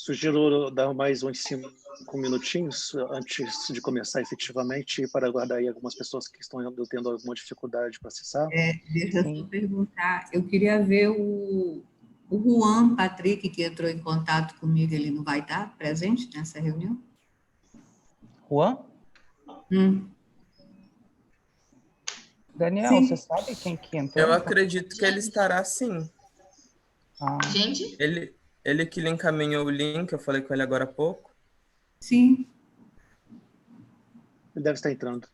Sugiro dar mais uns 5 minutinhos antes de começar efetivamente para aguardar aí algumas pessoas que estão tendo alguma dificuldade para acessar. Deixa eu só perguntar. Eu queria ver o Juan Patrick, que entrou em contato comigo, ele não vai estar presente nessa reunião? Juan? Daniel, Sim. você sabe quem que entrou? Eu acredito que ele estará sim. Gente? Ele que lhe encaminhou o link, eu falei com ele agora há pouco. Sim. Ele deve estar entrando.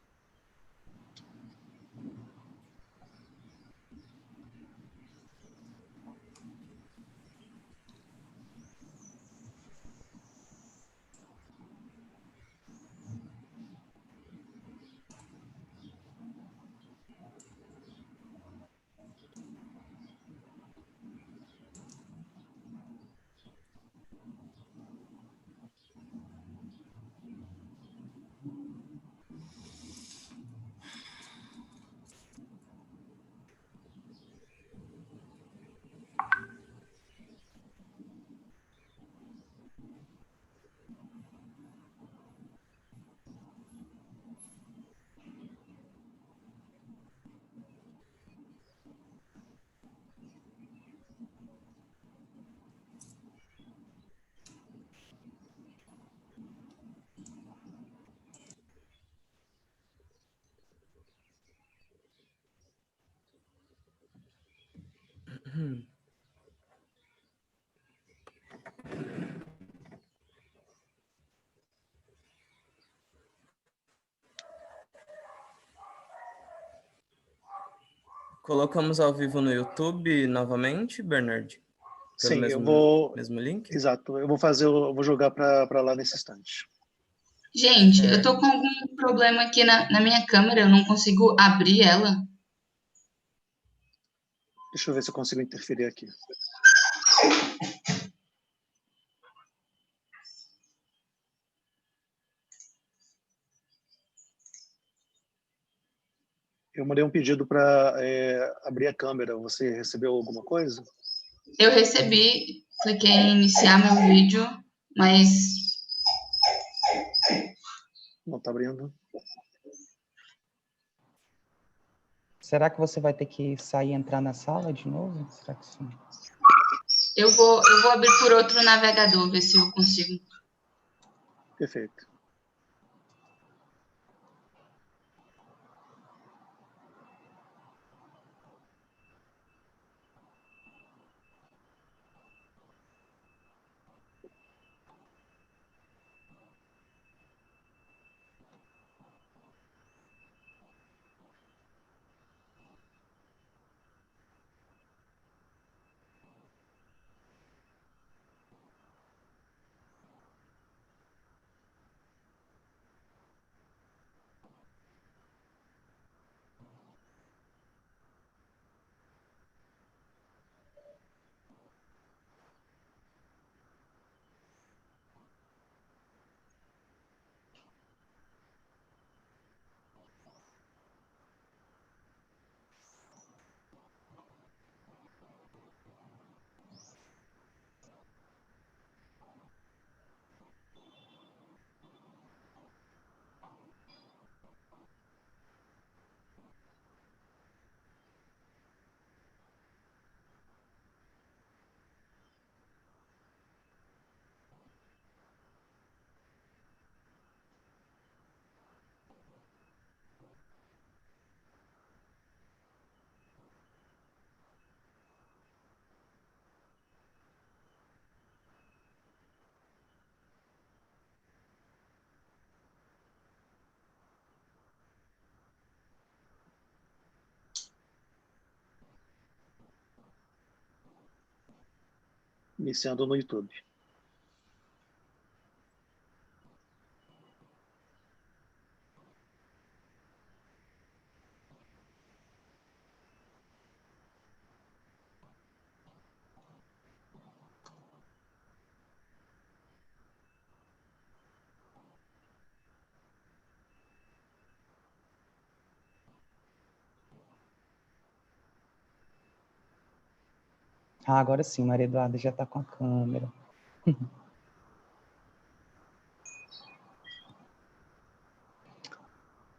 Colocamos ao vivo no YouTube novamente, Bernard? Pelo Sim, mesmo link? Exato, eu vou jogar para lá nesse instante. Gente, eu tô com algum problema aqui na minha câmera, eu não consigo abrir ela. Deixa eu ver se eu consigo interferir aqui. Eu mandei um pedido para abrir a câmera. Você recebeu alguma coisa? Eu recebi, cliquei em iniciar meu vídeo, mas Não está abrindo. Será que você vai ter que sair e entrar na sala de novo? Será que sim? eu vou abrir por outro navegador, ver se eu consigo. Perfeito. Iniciando no YouTube. Ah, agora sim, Maria Eduarda já está com a câmera.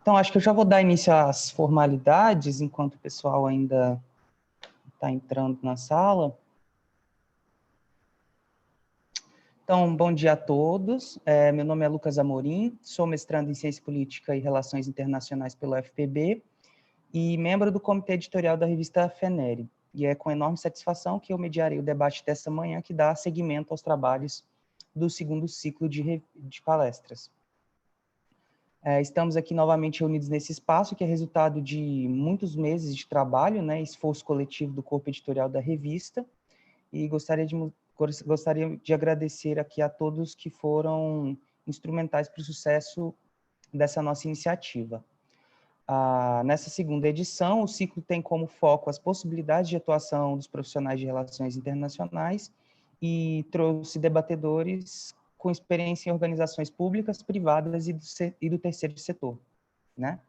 Então, acho que eu já vou dar início às formalidades, enquanto o pessoal ainda está entrando na sala. Então, bom dia a todos. Meu nome é Lucas Amorim, sou mestrando em Ciência Política e Relações Internacionais pelo UFPB e membro do comitê editorial da revista FENERE. E é com enorme satisfação que eu mediarei o debate dessa manhã, que dá seguimento aos trabalhos do segundo ciclo de palestras. Estamos aqui novamente reunidos nesse espaço, que é resultado de muitos meses de trabalho, né, esforço coletivo do corpo editorial da revista, e gostaria de agradecer aqui a todos que foram instrumentais para o sucesso dessa nossa iniciativa. Nessa segunda edição, o ciclo tem como foco as possibilidades de atuação dos profissionais de relações internacionais e trouxe debatedores com experiência em organizações públicas, privadas e do terceiro setor, né?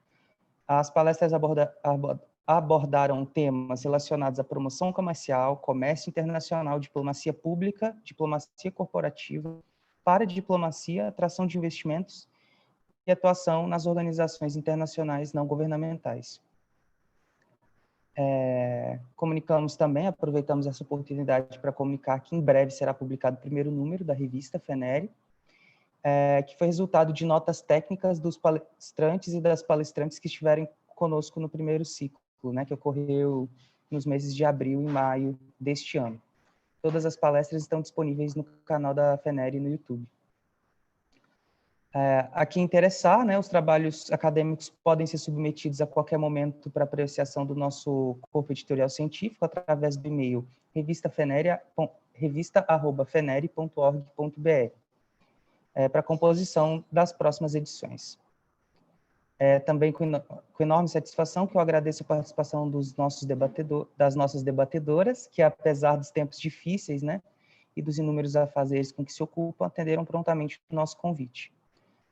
As palestras abordaram temas relacionados à promoção comercial, comércio internacional, diplomacia pública, diplomacia corporativa, paradiplomacia, atração de investimentos e atuação nas organizações internacionais não governamentais. Comunicamos também, aproveitamos essa oportunidade para comunicar que em breve será publicado o primeiro número da revista FENERE, que foi resultado de notas técnicas dos palestrantes e das palestrantes que estiverem conosco no primeiro ciclo, né, que ocorreu nos meses de abril e maio deste ano. Todas as palestras estão disponíveis no canal da FENERE no YouTube. A quem interessar, né, os trabalhos acadêmicos podem ser submetidos a qualquer momento para apreciação do nosso corpo editorial científico através do e-mail revista@fenere.org.br, para a composição das próximas edições. Também com enorme satisfação que eu agradeço a participação das nossas debatedoras, que apesar dos tempos difíceis, né, e dos inúmeros afazeres com que se ocupam, atenderam prontamente o nosso convite.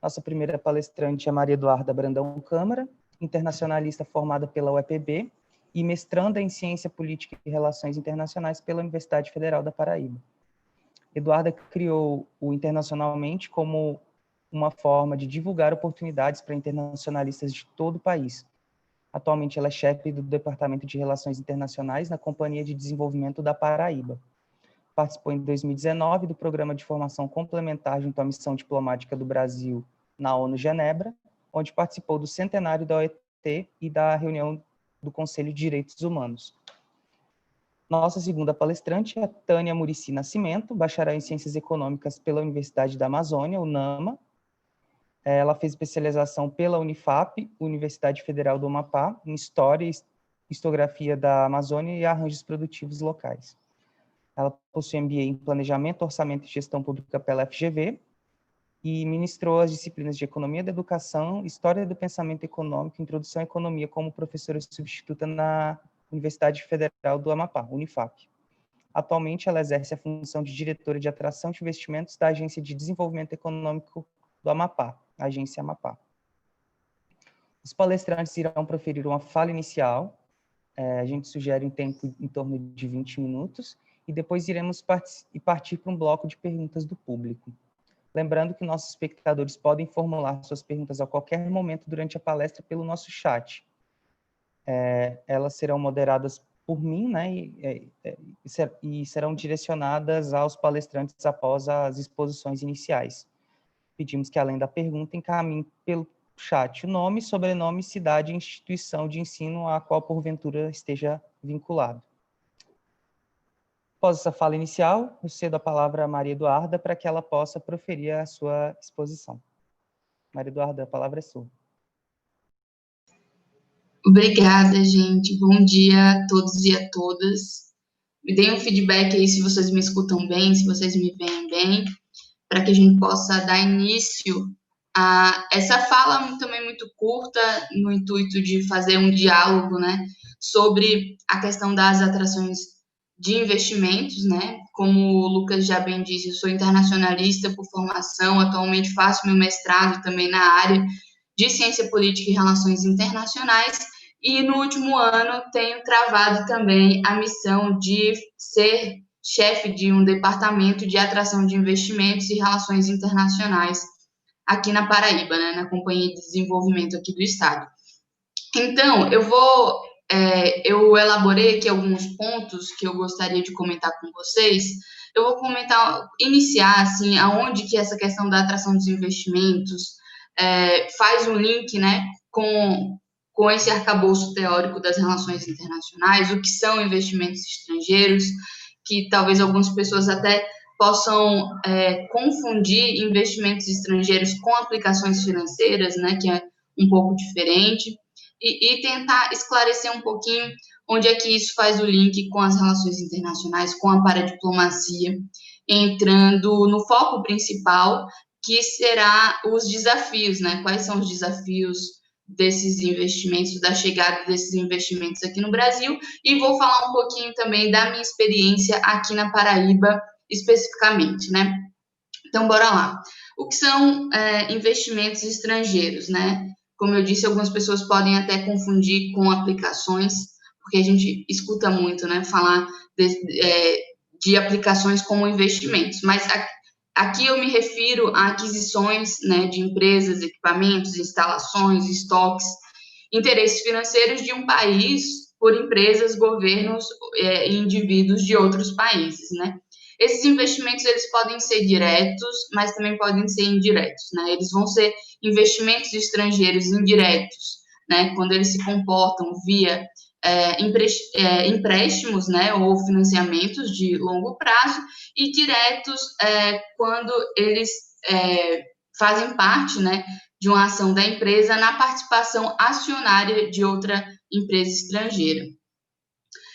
Nossa primeira palestrante é Maria Eduarda Brandão Câmara, internacionalista formada pela UEPB e mestranda em Ciência Política e Relações Internacionais pela Universidade Federal da Paraíba. Eduarda criou o Internacionalmente como uma forma de divulgar oportunidades para internacionalistas de todo o país. Atualmente ela é chefe do Departamento de Relações Internacionais na Companhia de Desenvolvimento da Paraíba. Participou em 2019 do Programa de Formação Complementar junto à Missão Diplomática do Brasil na ONU Genebra, onde participou do centenário da OIT e da reunião do Conselho de Direitos Humanos. Nossa segunda palestrante é Tânia Muricy Nascimento, bacharel em Ciências Econômicas pela Universidade da Amazônia, UNAMA. Ela fez especialização pela Unifap, Universidade Federal do Amapá, em História e Historiografia da Amazônia e Arranjos Produtivos Locais. Ela possui MBA em Planejamento, Orçamento e Gestão Pública pela FGV e ministrou as disciplinas de Economia da Educação, História do Pensamento Econômico e Introdução à Economia como professora substituta na Universidade Federal do Amapá, Unifap. Atualmente, ela exerce a função de diretora de atração de investimentos da Agência de Desenvolvimento Econômico do Amapá, a Agência Amapá. Os palestrantes irão proferir uma fala inicial, a gente sugere um tempo em torno de 20 minutos, e depois iremos partir para um bloco de perguntas do público. Lembrando que nossos espectadores podem formular suas perguntas a qualquer momento durante a palestra pelo nosso chat. Elas serão moderadas por mim, né, e serão direcionadas aos palestrantes após as exposições iniciais. Pedimos que, além da pergunta, encaminhe pelo chat o nome, sobrenome, cidade e instituição de ensino a qual, porventura, esteja vinculado. Após essa fala inicial, eu cedo a palavra a Maria Eduarda para que ela possa proferir a sua exposição. Maria Eduarda, a palavra é sua. Obrigada, gente. Bom dia a todos e a todas. Me deem um feedback aí se vocês me escutam bem, se vocês me veem bem, para que a gente possa dar início a essa fala também muito curta, no intuito de fazer um diálogo, né, sobre a questão das atrações de investimentos, né? Como o Lucas já bem disse, eu sou internacionalista por formação, atualmente faço meu mestrado também na área de Ciência Política e Relações Internacionais, e no último ano tenho travado também a missão de ser chefe de um departamento de atração de investimentos e relações internacionais aqui na Paraíba, né, na Companhia de Desenvolvimento aqui do Estado. Então, eu elaborei aqui alguns pontos que eu gostaria de comentar com vocês. Eu vou iniciar, assim, aonde que essa questão da atração dos investimentos faz um link, né, com esse arcabouço teórico das relações internacionais, o que são investimentos estrangeiros, que talvez algumas pessoas até possam confundir investimentos estrangeiros com aplicações financeiras, né, que é um pouco diferente, e tentar esclarecer um pouquinho onde é que isso faz o link com as relações internacionais, com a paradiplomacia, entrando no foco principal, que será os desafios, né? Quais são os desafios desses investimentos, da chegada desses investimentos aqui no Brasil, e vou falar um pouquinho também da minha experiência aqui na Paraíba, especificamente, né? Então, bora lá. O que são investimentos estrangeiros, né? Como eu disse, algumas pessoas podem até confundir com aplicações, porque a gente escuta muito, né, falar de aplicações como investimentos, mas aqui eu me refiro a aquisições, né, de empresas, equipamentos, instalações, estoques, interesses financeiros de um país por empresas, governos e indivíduos de outros países, né? Esses investimentos, eles podem ser diretos, mas também podem ser indiretos, né? Eles vão ser investimentos estrangeiros indiretos, né? Quando eles se comportam via empréstimos, né? Ou financiamentos de longo prazo, e diretos quando eles fazem parte, né, de uma ação da empresa na participação acionária de outra empresa estrangeira.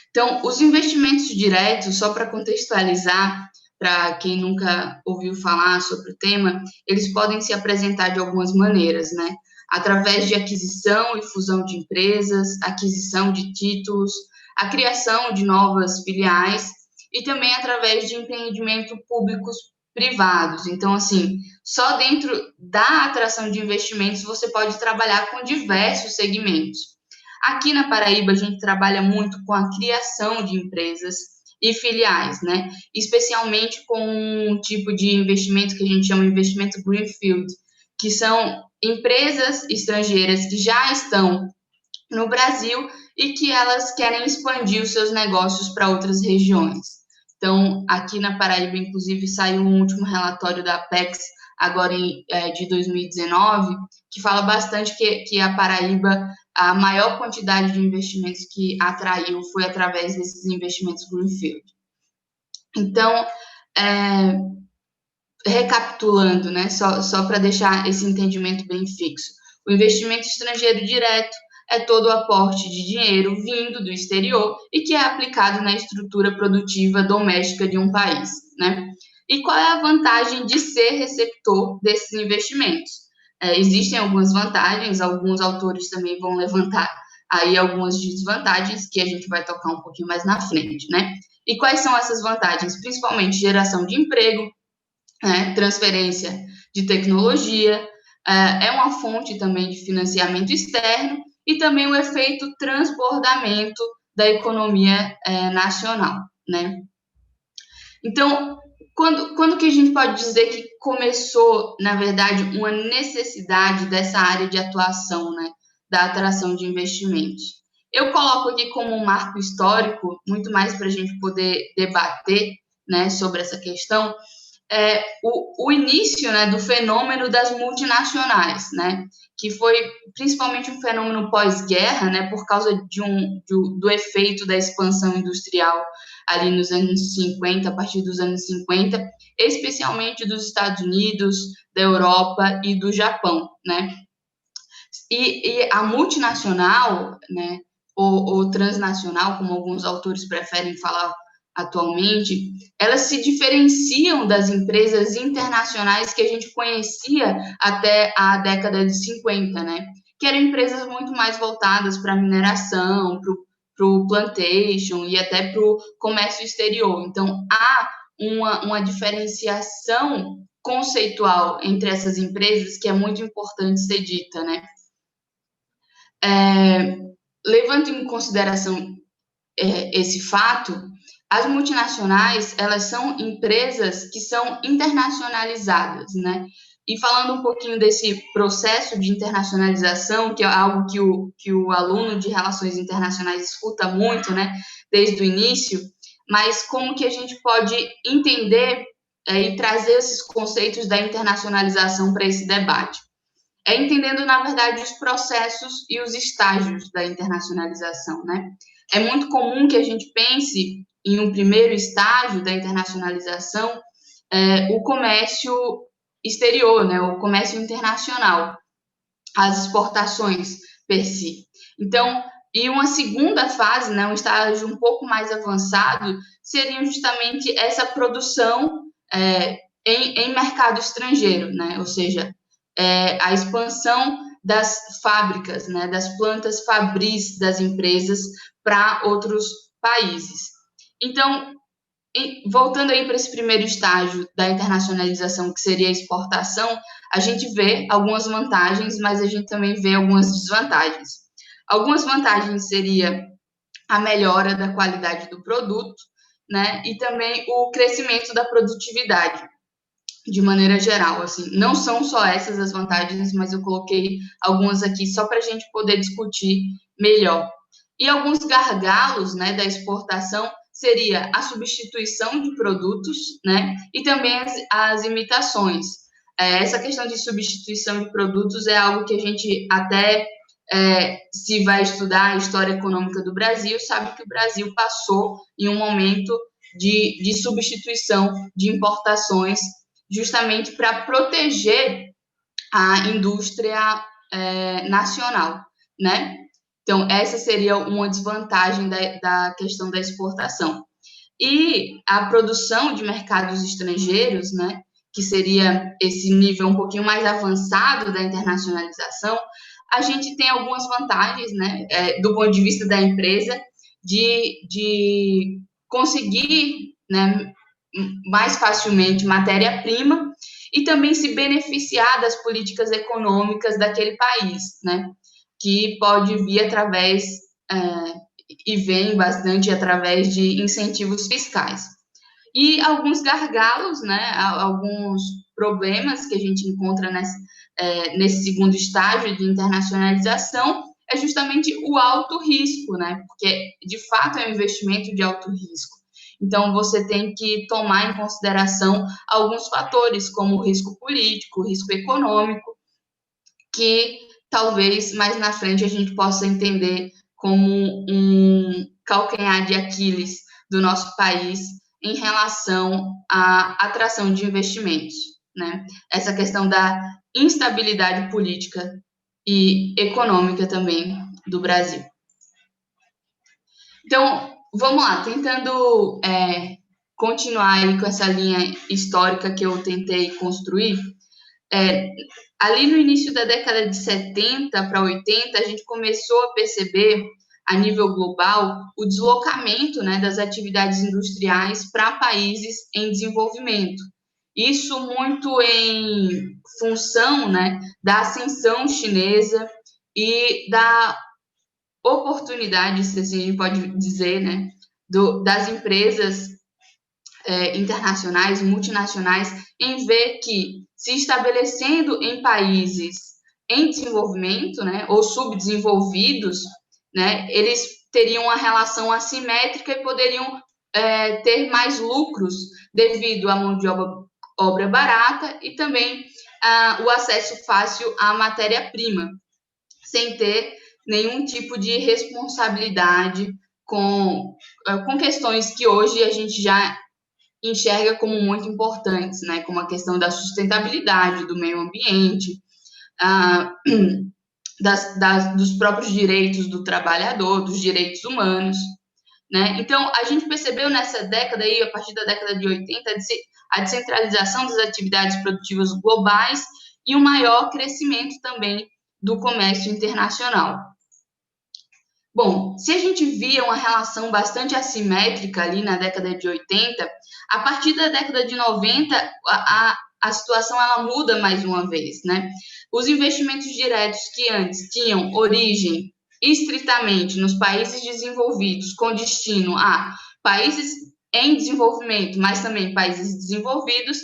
Então, os investimentos diretos, só para contextualizar, para quem nunca ouviu falar sobre o tema, eles podem se apresentar de algumas maneiras, né? Através de aquisição e fusão de empresas, aquisição de títulos, a criação de novas filiais e também através de empreendimento públicos privados. Então, assim, só dentro da atração de investimentos você pode trabalhar com diversos segmentos. Aqui na Paraíba, a gente trabalha muito com a criação de empresas e filiais, né? Especialmente com um tipo de investimento que a gente chama de investimento greenfield, que são empresas estrangeiras que já estão no Brasil e que elas querem expandir os seus negócios para outras regiões. Então, aqui na Paraíba, inclusive, saiu um último relatório da Apex, agora de 2019, que fala bastante que a Paraíba, a maior quantidade de investimentos que atraiu foi através desses investimentos greenfield. Então, recapitulando, né, só para deixar esse entendimento bem fixo, o investimento estrangeiro direto é todo o aporte de dinheiro vindo do exterior e que é aplicado na estrutura produtiva doméstica de um país, né? E qual é a vantagem de ser receptor desses investimentos? Existem algumas vantagens, alguns autores também vão levantar aí algumas desvantagens que a gente vai tocar um pouquinho mais na frente, né? E quais são essas vantagens? Principalmente geração de emprego, transferência de tecnologia, é uma fonte também de financiamento externo e também o efeito transbordamento da economia nacional, né? Então, quando que a gente pode dizer que começou, na verdade, uma necessidade dessa área de atuação, né, da atração de investimentos? Eu coloco aqui como um marco histórico, muito mais para a gente poder debater, né, sobre essa questão, o início, né, do fenômeno das multinacionais, né, que foi principalmente um fenômeno pós-guerra, né, por causa do efeito da expansão industrial ali nos anos 50, a partir dos anos 50, especialmente dos Estados Unidos, da Europa e do Japão, né. E a multinacional, né, ou transnacional, como alguns autores preferem falar atualmente, elas se diferenciam das empresas internacionais que a gente conhecia até a década de 50, né? Que eram empresas muito mais voltadas para a mineração, para o plantation e até para o comércio exterior. Então, há uma diferenciação conceitual entre essas empresas que é muito importante ser dita, né? Levando em consideração esse fato, as multinacionais, elas são empresas que são internacionalizadas, né? E falando um pouquinho desse processo de internacionalização, que é algo que o aluno de Relações Internacionais escuta muito, né, desde o início, mas como que a gente pode entender e trazer esses conceitos da internacionalização para esse debate? Entendendo, na verdade, os processos e os estágios da internacionalização, né? É muito comum que a gente pense em um primeiro estágio da internacionalização, o comércio exterior, né? O comércio internacional, as exportações per si. Então, e uma segunda fase, né, um estágio um pouco mais avançado, seria justamente essa produção em mercado estrangeiro, né? Ou seja, a expansão das fábricas, né, das plantas fabris das empresas para outros países. Então, voltando aí para esse primeiro estágio da internacionalização, que seria a exportação, a gente vê algumas vantagens, mas a gente também vê algumas desvantagens. Algumas vantagens seria a melhora da qualidade do produto, né, e também o crescimento da produtividade, de maneira geral, assim, não são só essas as vantagens, mas eu coloquei algumas aqui só para a gente poder discutir melhor. E alguns gargalos, né, da exportação seria a substituição de produtos, né, e também as imitações. Essa questão de substituição de produtos é algo que a gente até, se vai estudar a história econômica do Brasil, sabe que o Brasil passou em um momento de substituição de importações, justamente para proteger a indústria nacional, né? Então, essa seria uma desvantagem da questão da exportação. E a produção de mercados estrangeiros, né, que seria esse nível um pouquinho mais avançado da internacionalização, a gente tem algumas vantagens, né, do ponto de vista da empresa, de conseguir, né, mais facilmente matéria-prima e também se beneficiar das políticas econômicas daquele país, né? Que pode vir através, e vem bastante através de incentivos fiscais. E alguns gargalos, né? Alguns problemas que a gente encontra nesse segundo estágio de internacionalização é justamente o alto risco, né? Porque, de fato, é um investimento de alto risco. Então, você tem que tomar em consideração alguns fatores, como o risco político, o risco econômico, que talvez mais na frente a gente possa entender como um calcanhar de Aquiles do nosso país em relação à atração de investimentos, né? Essa questão da instabilidade política e econômica também do Brasil. Então, vamos lá, tentando continuar aí com essa linha histórica que eu tentei construir. Ali no início da década de 70 para 80, a gente começou a perceber, a nível global, o deslocamento, né, das atividades industriais para países em desenvolvimento. Isso muito em função, né, da ascensão chinesa e da oportunidade, se assim a gente pode dizer, né, das empresas internacionais, multinacionais, em ver que se estabelecendo em países em desenvolvimento, né, ou subdesenvolvidos, né, eles teriam uma relação assimétrica e poderiam ter mais lucros devido à mão de obra barata e também o acesso fácil à matéria-prima, sem ter nenhum tipo de responsabilidade com questões que hoje a gente já enxerga como muito importantes, né? Como a questão da sustentabilidade do meio ambiente, dos próprios direitos do trabalhador, dos direitos humanos, né? Então, a gente percebeu nessa década aí, a partir da década de 80, a descentralização das atividades produtivas globais e um maior crescimento também do comércio internacional. Bom, se a gente via uma relação bastante assimétrica ali na década de 80, a partir da década de 90, a situação ela muda mais uma vez, né? Os investimentos diretos que antes tinham origem estritamente nos países desenvolvidos, com destino a países em desenvolvimento, mas também países desenvolvidos,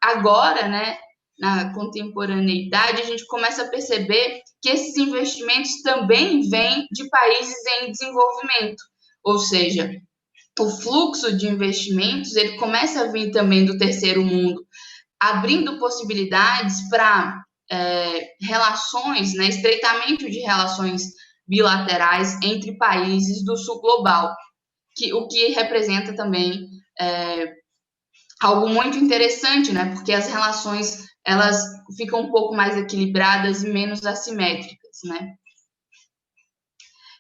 agora, né, na contemporaneidade, a gente começa a perceber que esses investimentos também vêm de países em desenvolvimento, ou seja, o fluxo de investimentos ele começa a vir também do terceiro mundo, abrindo possibilidades para relações, né, estreitamento de relações bilaterais entre países do sul global, o que representa também algo muito interessante, né, porque as relações elas ficam um pouco mais equilibradas e menos assimétricas, né?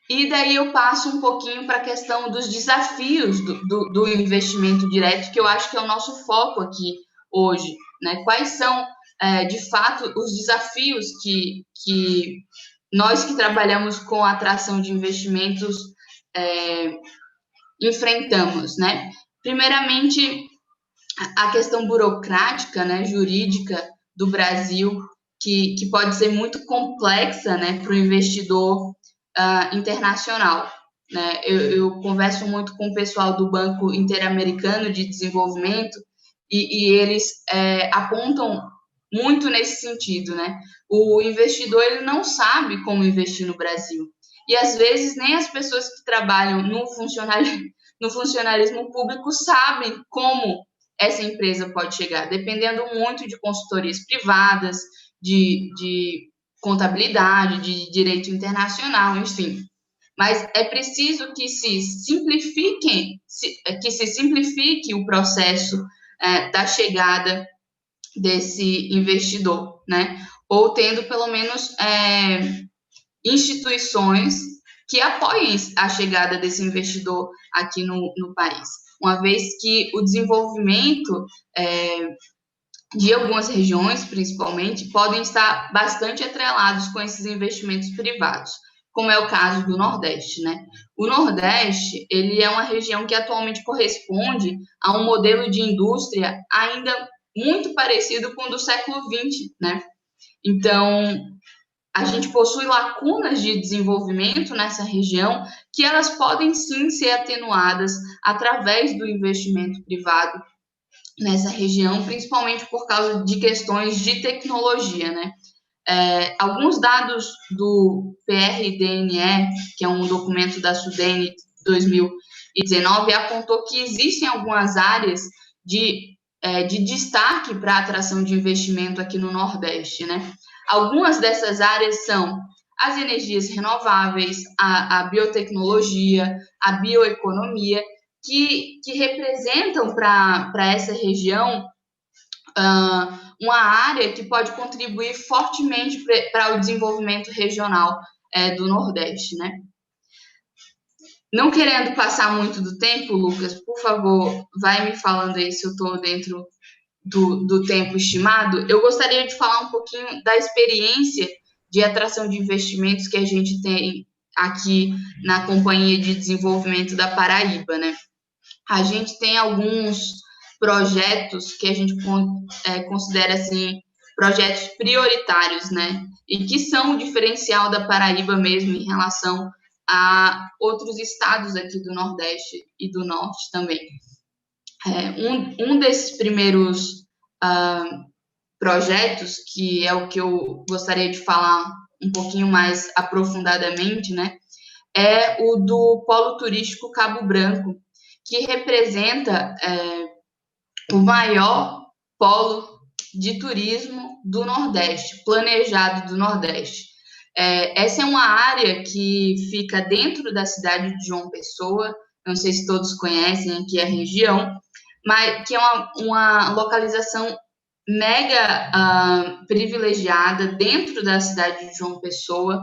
E daí eu passo um pouquinho para a questão dos desafios do investimento direto, que eu acho que é o nosso foco aqui hoje, né? Quais são, de fato, os desafios que nós que trabalhamos com a atração de investimentos enfrentamos, né? Primeiramente, a questão burocrática, né, jurídica do Brasil, que pode ser muito complexa, né, para o investidor internacional, né? Eu converso muito com o pessoal do Banco Interamericano de Desenvolvimento e eles apontam muito nesse sentido, né? O investidor ele não sabe como investir no Brasil e às vezes nem as pessoas que trabalham no funcionalismo público sabem como essa empresa pode chegar, dependendo muito de consultorias privadas, de contabilidade, de direito internacional, enfim. Mas é preciso que se simplifique o processo da chegada desse investidor, né? Ou tendo pelo menos instituições que apoiem a chegada desse investidor aqui no país, uma vez que o desenvolvimento de algumas regiões, principalmente, podem estar bastante atrelados com esses investimentos privados, como é o caso do Nordeste, né? O Nordeste, ele é uma região que atualmente corresponde a um modelo de indústria ainda muito parecido com o do século XX, né? Então, a gente possui lacunas de desenvolvimento nessa região que elas podem sim ser atenuadas através do investimento privado nessa região, principalmente por causa de questões de tecnologia, né? Alguns dados do PRDNE, que é um documento da SUDENE 2019, apontou que existem algumas áreas de destaque para a atração de investimento aqui no Nordeste, né? Algumas dessas áreas são as energias renováveis, a biotecnologia, a bioeconomia, que representam para essa região uma área que pode contribuir fortemente para o desenvolvimento regional do Nordeste, né? Não querendo passar muito do tempo, Lucas, por favor, vai me falando aí se eu estou dentro do tempo estimado. Eu gostaria de falar um pouquinho da experiência de atração de investimentos que a gente tem aqui na Companhia de Desenvolvimento da Paraíba, né? A gente tem alguns projetos que a gente considera, assim, projetos prioritários, né? E que são o diferencial da Paraíba mesmo em relação a outros estados aqui do Nordeste e do Norte também. Um desses primeiros projetos, que é o que eu gostaria de falar um pouquinho mais aprofundadamente, né? É o do Polo Turístico Cabo Branco, que representa o maior polo de turismo do Nordeste, planejado do Nordeste. Essa é uma área que fica dentro da cidade de João Pessoa, não sei se todos conhecem aqui a região, mas que é uma localização mega privilegiada dentro da cidade de João Pessoa,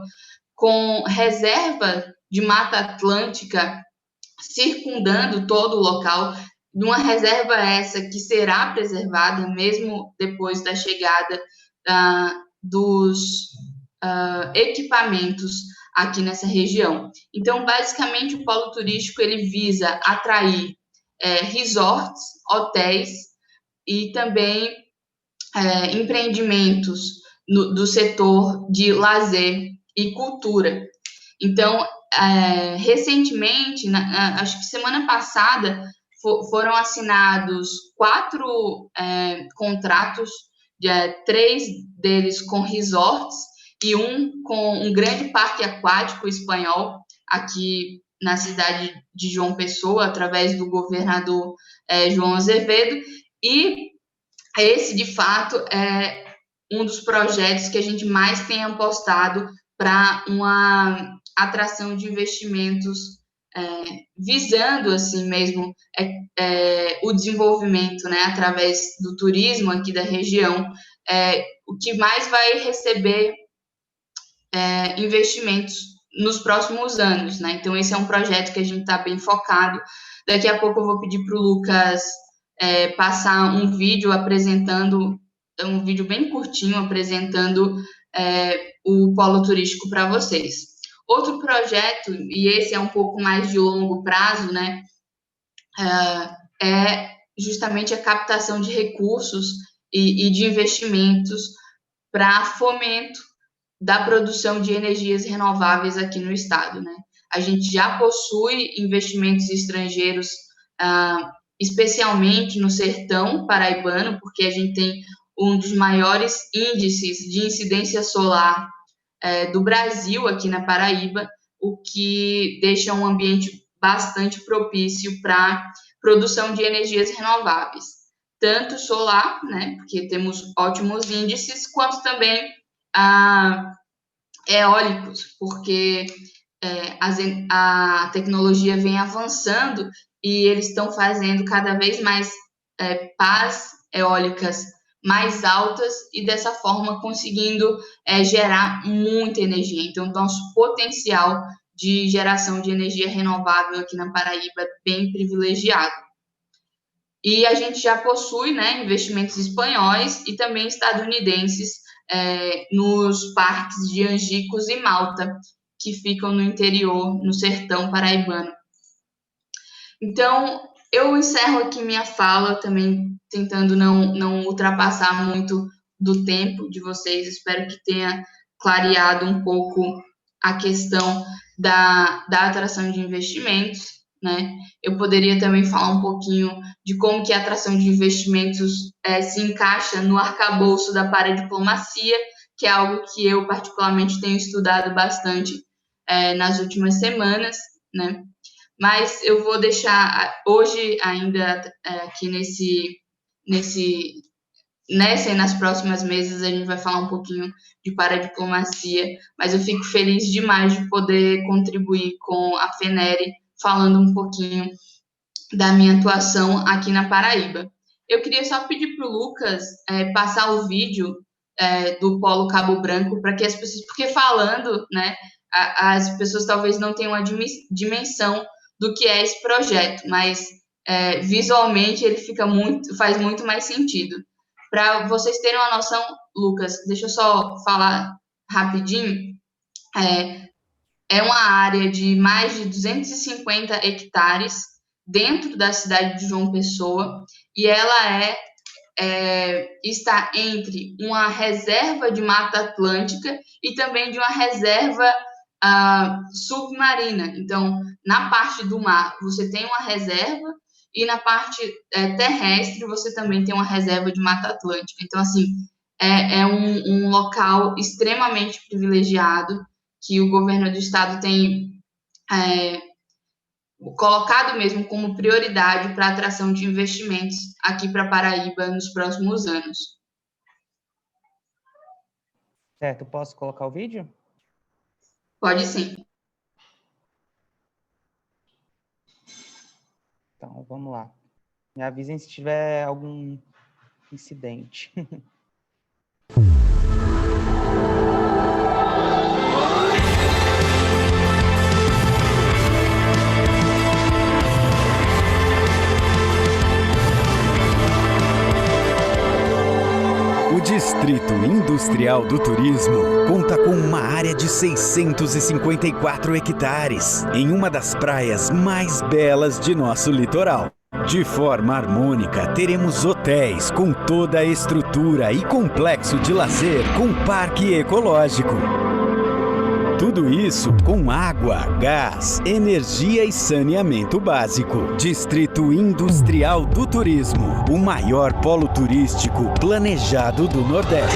com reserva de Mata Atlântica circundando todo o local, uma reserva essa que será preservada mesmo depois da chegada dos equipamentos aqui nessa região. Então, basicamente, o polo turístico ele visa atrair resorts, hotéis e também empreendimentos do setor de lazer e cultura. Então, recentemente, acho que semana passada, foram assinados 4 contratos 3 deles com resorts e um com um grande parque aquático espanhol aqui na cidade de João Pessoa, através do governador João Azevedo, e esse, de fato, é um dos projetos que a gente mais tem apostado para uma atração de investimentos visando, assim mesmo, o desenvolvimento, né, através do turismo aqui da região, o que mais vai receber investimentos nos próximos anos, né? Então, esse é um projeto que a gente está bem focado. Daqui a pouco eu vou pedir para o Lucas passar um vídeo apresentando, um vídeo bem curtinho, apresentando o polo turístico para vocês. Outro projeto, e esse é um pouco mais de longo prazo, né, é justamente a captação de recursos e de investimentos para fomento da produção de energias renováveis aqui no estado, né? A gente já possui investimentos estrangeiros, especialmente no sertão paraibano, porque a gente tem um dos maiores índices de incidência solar do Brasil aqui na Paraíba, o que deixa um ambiente bastante propício para produção de energias renováveis, tanto solar, né, porque temos ótimos índices, quanto também eólicos, porque a tecnologia vem avançando e eles estão fazendo cada vez mais pás eólicas mais altas e dessa forma conseguindo gerar muita energia. Então, nosso potencial de geração de energia renovável aqui na Paraíba é bem privilegiado. E a gente já possui, né, investimentos espanhóis e também estadunidenses nos parques de Angicos e Malta, que ficam no interior, no sertão paraibano. Então, eu encerro aqui minha fala, também tentando não ultrapassar muito do tempo de vocês. Espero que tenha clareado um pouco a questão da atração de investimentos, né? Eu poderia também falar um pouquinho de como que a atração de investimentos se encaixa no arcabouço da paradiplomacia, que é algo que eu particularmente tenho estudado bastante nas últimas semanas, né? Mas eu vou deixar hoje ainda aqui nessa e nas próximas mesas a gente vai falar um pouquinho de paradiplomacia, mas eu fico feliz demais de poder contribuir com a FENERE, falando um pouquinho da minha atuação aqui na Paraíba. Eu queria só pedir para o Lucas passar o vídeo do Polo Cabo Branco para que as pessoas, porque falando, né, as pessoas talvez não tenham uma dimensão do que é esse projeto, mas visualmente ele faz muito mais sentido. Para vocês terem uma noção, Lucas, deixa eu só falar rapidinho, é uma área de mais de 250 hectares dentro da cidade de João Pessoa, e ela está entre uma reserva de Mata Atlântica e também de uma reserva submarina. Então, na parte do mar, você tem uma reserva, e na parte terrestre, você também tem uma reserva de Mata Atlântica. Então, assim, é um local extremamente privilegiado, que o governo do estado tem colocado mesmo como prioridade para a atração de investimentos aqui para Paraíba nos próximos anos. Certo, posso colocar o vídeo? Pode sim. Então, vamos lá. Me avisem se tiver algum incidente. O Distrito Industrial do Turismo conta com uma área de 654 hectares, em uma das praias mais belas de nosso litoral. De forma harmônica, teremos hotéis com toda a estrutura e complexo de lazer com parque ecológico. Tudo isso com água, gás, energia e saneamento básico. Distrito Industrial do Turismo, o maior polo turístico planejado do Nordeste.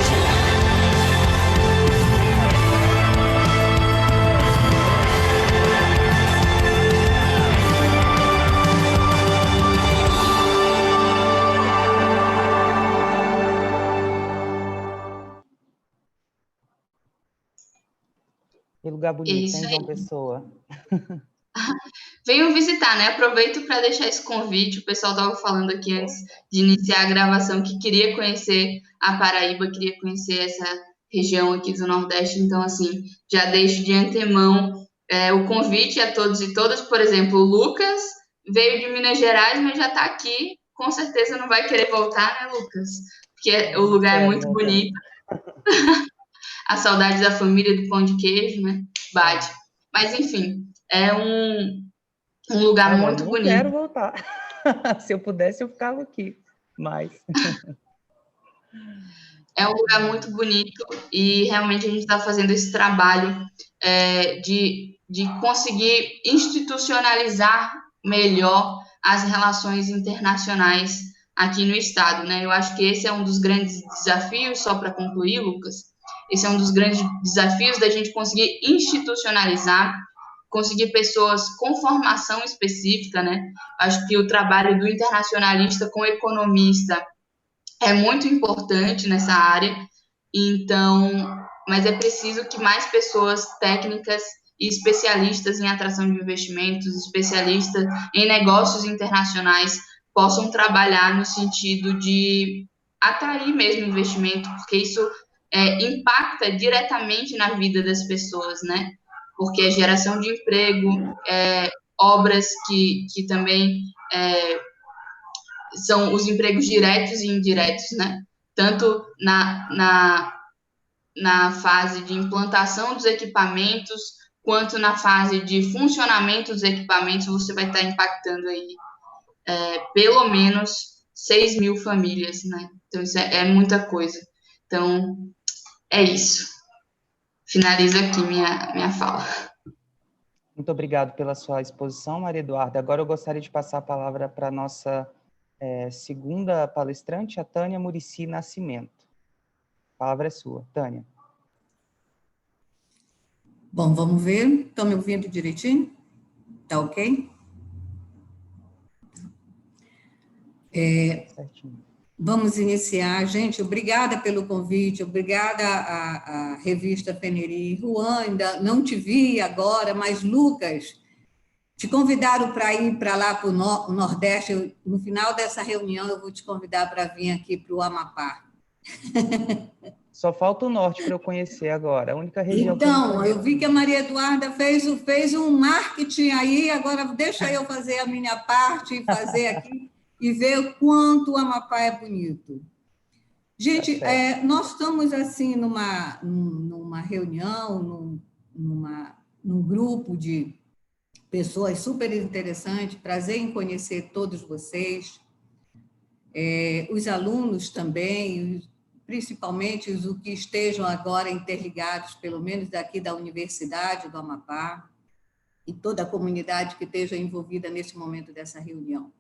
Que lugar bonito, hein, João Pessoa? Venham visitar, né? Aproveito para deixar esse convite. O pessoal estava falando aqui antes de iniciar a gravação que queria conhecer a Paraíba, queria conhecer essa região aqui do Nordeste. Então, assim, já deixo de antemão o convite a todos e todas. Por exemplo, o Lucas veio de Minas Gerais, mas já está aqui. Com certeza não vai querer voltar, né, Lucas? Porque o lugar é muito bonito. A saudade da família, do pão de queijo, né? Bate. Mas, enfim, é um lugar muito bonito. Eu quero voltar. Se eu pudesse, eu ficava aqui. Mas... É um lugar muito bonito e realmente a gente está fazendo esse trabalho de conseguir institucionalizar melhor as relações internacionais aqui no estado, né? Eu acho que esse é um dos grandes desafios, só para concluir, Lucas, esse é um dos grandes desafios da gente conseguir institucionalizar, conseguir pessoas com formação específica, né? Acho que o trabalho do internacionalista com o economista é muito importante nessa área, então, mas é preciso que mais pessoas técnicas e especialistas em atração de investimentos, especialistas em negócios internacionais, possam trabalhar no sentido de atrair mesmo investimento, porque isso impacta diretamente na vida das pessoas, né? Porque a geração de emprego, obras que também são os empregos diretos e indiretos, né? Tanto na fase de implantação dos equipamentos, quanto na fase de funcionamento dos equipamentos, você vai estar impactando aí pelo menos 6 mil famílias, né? Então, isso é muita coisa. Então, é isso. Finalizo aqui minha fala. Muito obrigado pela sua exposição, Maria Eduarda. Agora eu gostaria de passar a palavra para a nossa segunda palestrante, a Tânia Muricy Nascimento. A palavra é sua, Tânia. Bom, vamos ver. Estão me ouvindo direitinho? Tá ok? Certinho. Vamos iniciar. Gente, obrigada pelo convite, obrigada à revista Peneri. Juan, ainda não te vi agora, mas Lucas, te convidaram para ir para lá, para o Nordeste. No final dessa reunião, eu vou te convidar para vir aqui para o Amapá. Só falta o Norte para eu conhecer agora, a única região então, eu vi que a Maria Eduarda fez um marketing aí, agora deixa eu fazer a minha parte e fazer aqui e ver o quanto o Amapá é bonito. Gente, nós estamos assim numa reunião, num grupo de pessoas super interessantes, prazer em conhecer todos vocês, os alunos também, principalmente os que estejam agora interligados, pelo menos daqui da Universidade do Amapá, e toda a comunidade que esteja envolvida nesse momento dessa reunião.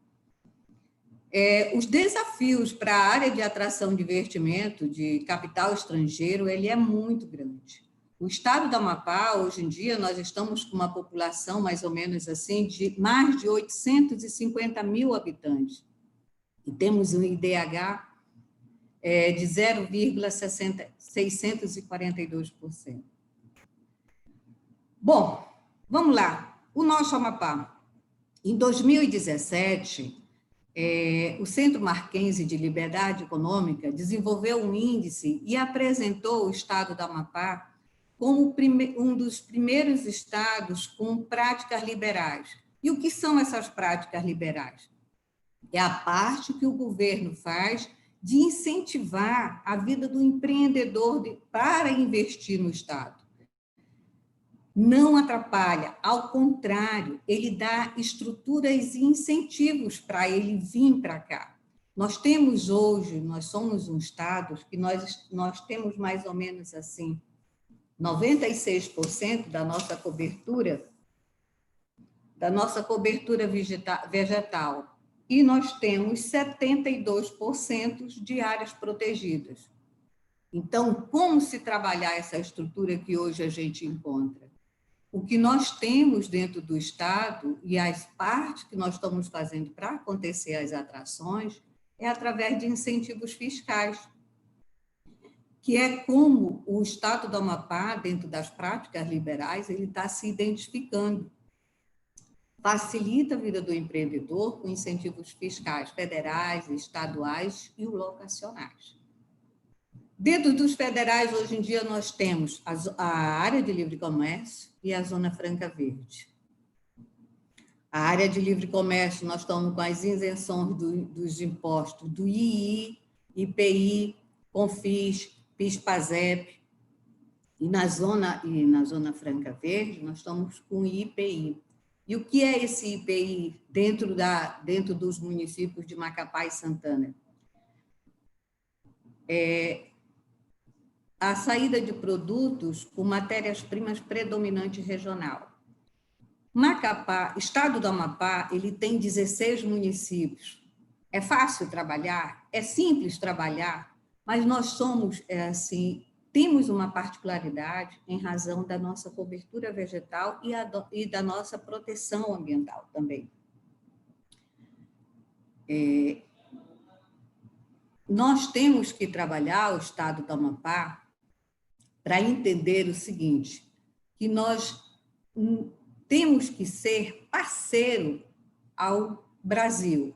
Os desafios para a área de atração de investimento de capital estrangeiro, ele é muito grande. O estado do Amapá, hoje em dia, nós estamos com uma população mais ou menos assim, de mais de 850 mil habitantes. E temos um IDH de 0,642%. Bom, vamos lá. O nosso Amapá. Em 2017, o Centro Mackenzie de Liberdade Econômica desenvolveu um índice e apresentou o estado do Amapá como um dos primeiros estados com práticas liberais. E o que são essas práticas liberais? É a parte que o governo faz de incentivar a vida do empreendedor para investir no Estado. Não atrapalha, ao contrário, ele dá estruturas e incentivos para ele vir para cá. Nós temos hoje, nós somos um Estado que nós temos mais ou menos assim, 96% da nossa cobertura vegetal. E nós temos 72% de áreas protegidas. Então, como se trabalhar essa estrutura que hoje a gente encontra? O que nós temos dentro do Estado e as partes que nós estamos fazendo para acontecer as atrações é através de incentivos fiscais, que é como o Estado do Amapá, dentro das práticas liberais, ele está se identificando. Facilita a vida do empreendedor com incentivos fiscais federais, estaduais e locacionais. Dentro dos federais, hoje em dia, nós temos a área de livre comércio e a Zona Franca Verde. A área de livre comércio, nós estamos com as isenções dos impostos do II, IPI, CONFIS, PIS/PASEP. E na Zona Franca Verde, nós estamos com o IPI. E o que é esse IPI dentro dos municípios de Macapá e Santana? A saída de produtos com matérias-primas predominante regional. Macapá, Estado do Amapá, ele tem 16 municípios. É fácil trabalhar? É simples trabalhar? Mas nós somos, temos uma particularidade em razão da nossa cobertura vegetal e da nossa proteção ambiental também. Nós temos que trabalhar, o Estado do Amapá, para entender o seguinte, que nós temos que ser parceiro ao Brasil.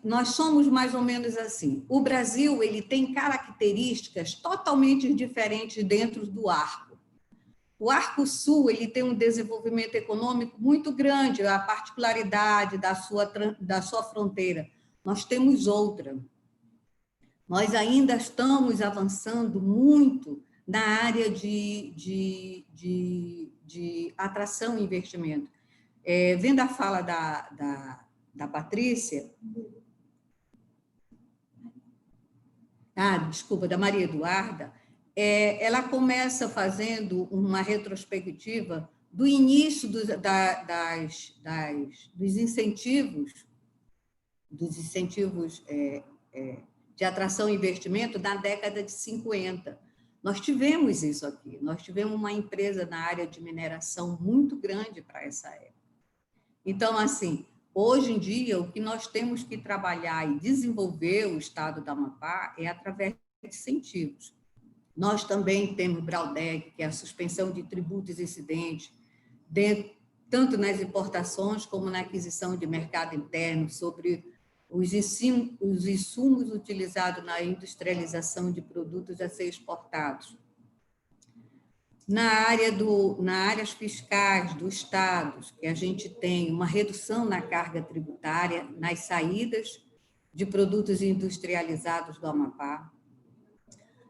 Nós somos mais ou menos assim. O Brasil ele tem características totalmente diferentes dentro do arco. O Arco Sul ele tem um desenvolvimento econômico muito grande, a particularidade da sua fronteira. Nós temos outra. Nós ainda estamos avançando muito na área de atração e investimento. Vendo a fala da Patrícia, da Maria Eduarda, ela começa fazendo uma retrospectiva do início dos incentivos de atração e investimento na década de 50. Nós tivemos isso aqui, nós tivemos uma empresa na área de mineração muito grande para essa época. Então, assim, hoje em dia, o que nós temos que trabalhar e desenvolver o Estado do Amapá é através de incentivos. Nós também temos BRAUDEC, que é a suspensão de tributos incidentes, tanto nas importações como na aquisição de mercado interno, sobre os insumos utilizados na industrialização de produtos a ser exportados. Na áreas fiscais do Estado, que a gente tem uma redução na carga tributária, nas saídas de produtos industrializados do Amapá,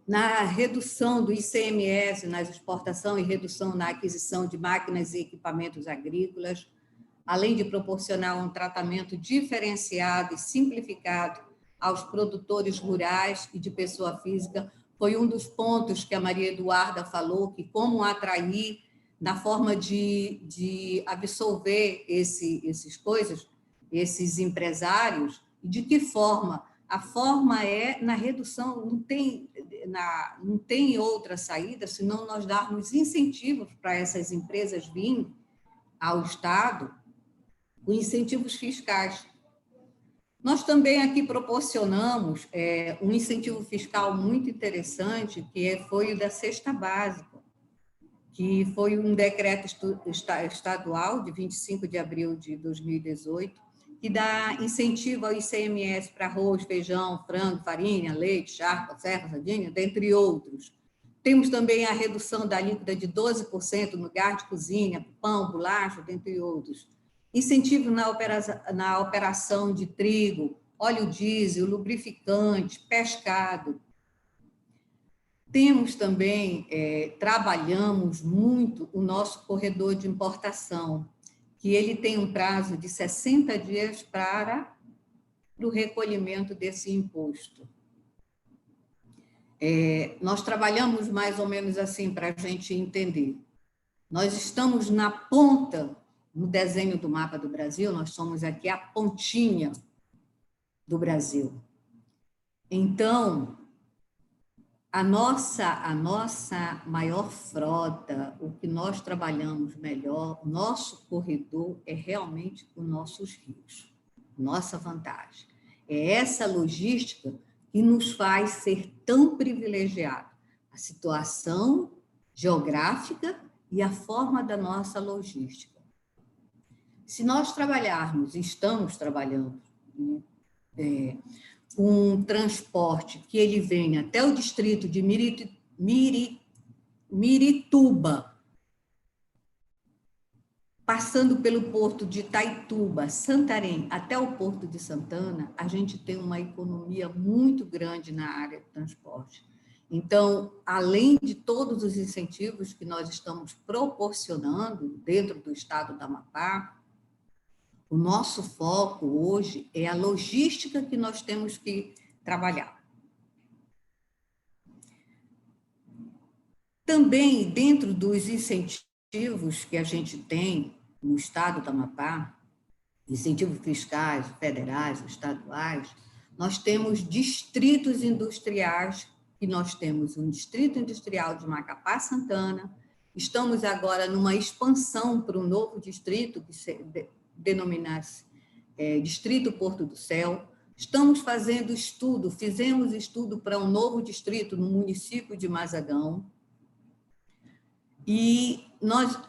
na redução do ICMS nas exportações e redução na aquisição de máquinas e equipamentos agrícolas, além de proporcionar um tratamento diferenciado e simplificado aos produtores rurais e de pessoa física, foi um dos pontos que a Maria Eduarda falou, que como atrair na forma de absorver esses empresários, e de que forma? A forma é na redução, não tem outra saída, senão nós darmos incentivos para essas empresas virem ao Estado, com incentivos fiscais. Nós também aqui proporcionamos um incentivo fiscal muito interessante, que foi o da cesta básica, que foi um decreto estadual de 25 de abril de 2018, que dá incentivo ao ICMS para arroz, feijão, frango, farinha, leite, charque, ferro, sardinha, dentre outros. Temos também a redução da alíquota de 12% no gás de cozinha, pão, bolacha, dentre outros. Incentivo na operação de trigo, óleo diesel, lubrificante, pescado. Temos também, trabalhamos muito o nosso corredor de importação, que ele tem um prazo de 60 dias para o recolhimento desse imposto. Nós trabalhamos mais ou menos assim para a gente entender. Nós estamos na ponta, no desenho do mapa do Brasil, nós somos aqui a pontinha do Brasil. Então, a nossa maior frota, o que nós trabalhamos melhor, o nosso corredor é realmente os nossos rios, nossa vantagem. É essa logística que nos faz ser tão privilegiados. A situação geográfica e a forma da nossa logística. Se nós trabalharmos, estamos trabalhando, um transporte que ele venha até o distrito de Mirituba, passando pelo porto de Itaituba, Santarém, até o porto de Santana, a gente tem uma economia muito grande na área de transporte. Então, além de todos os incentivos que nós estamos proporcionando dentro do estado do Amapá, o nosso foco hoje é a logística que nós temos que trabalhar. Também, dentro dos incentivos que a gente tem no estado do Amapá, incentivos fiscais, federais, estaduais, nós temos distritos industriais, que nós temos um distrito industrial de Macapá Santana, estamos agora numa expansão para um novo distrito, que se denominasse Distrito Porto do Céu. Estamos fazendo estudo, fizemos estudo para um novo distrito no município de Mazagão. E nosso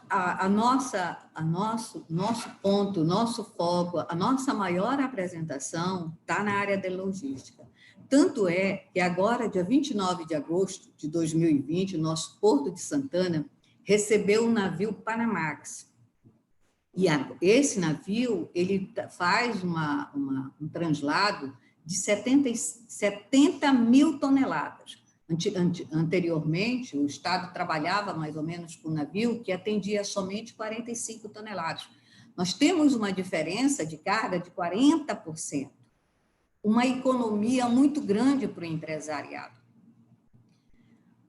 ponto, nosso foco, a nossa maior apresentação está na área da logística. Tanto é que agora, dia 29 de agosto de 2020, o nosso Porto de Santana recebeu um navio Panamax. E esse navio, ele faz um translado de 70 mil toneladas. Anteriormente, o Estado trabalhava mais ou menos com um navio que atendia somente 45 toneladas. Nós temos uma diferença de carga de 40%, uma economia muito grande para o empresariado.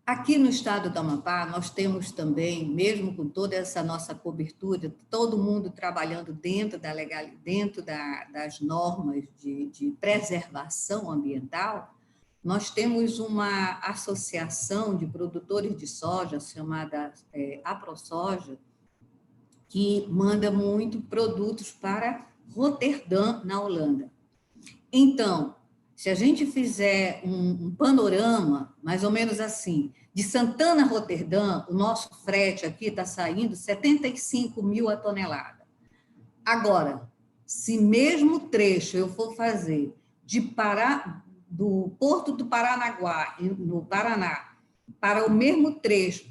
Aqui no estado do Amapá, nós temos também, mesmo com toda essa nossa cobertura, todo mundo trabalhando dentro da legalidade, dentro das normas de preservação ambiental, nós temos uma associação de produtores de soja, chamada AproSoja, que manda muito produtos para Roterdã, na Holanda. Então, se a gente fizer um panorama, mais ou menos assim, de Santana a Roterdã, o nosso frete aqui está saindo 75 mil a tonelada. Agora, se mesmo trecho eu for fazer do Porto do Paranaguá, no Paraná, para o mesmo trecho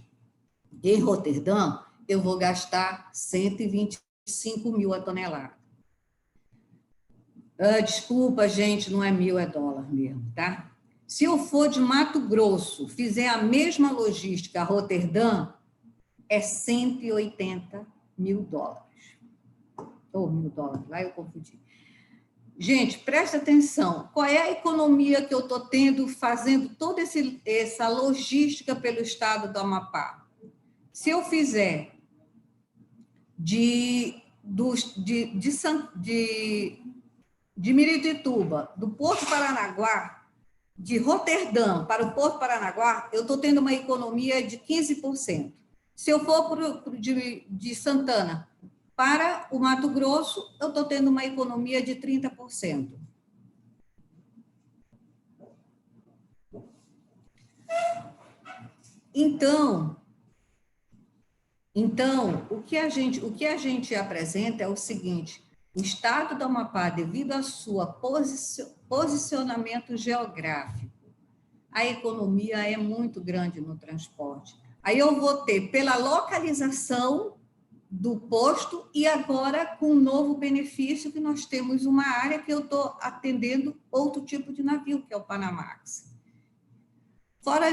em Roterdã, eu vou gastar 125 mil a tonelada. Desculpa, gente, não é mil, é dólar mesmo, tá? Se eu for de Mato Grosso, fizer a mesma logística a Roterdã, é 180 mil dólares. Ou $1.000, lá eu confundi. Gente, presta atenção, qual é a economia que eu estou tendo fazendo toda essa logística pelo estado do Amapá? Se eu fizer de Miritituba, do Porto Paranaguá, de Roterdã para o Porto Paranaguá, eu estou tendo uma economia de 15%. Se eu for de Santana para o Mato Grosso, eu estou tendo uma economia de 30%. Então, o que a gente apresenta é o seguinte: o estado do Amapá, devido ao seu posicionamento geográfico, a economia é muito grande no transporte. Aí eu vou ter pela localização do posto e agora com um novo benefício que nós temos uma área que eu estou atendendo outro tipo de navio, que é o Panamax. Fora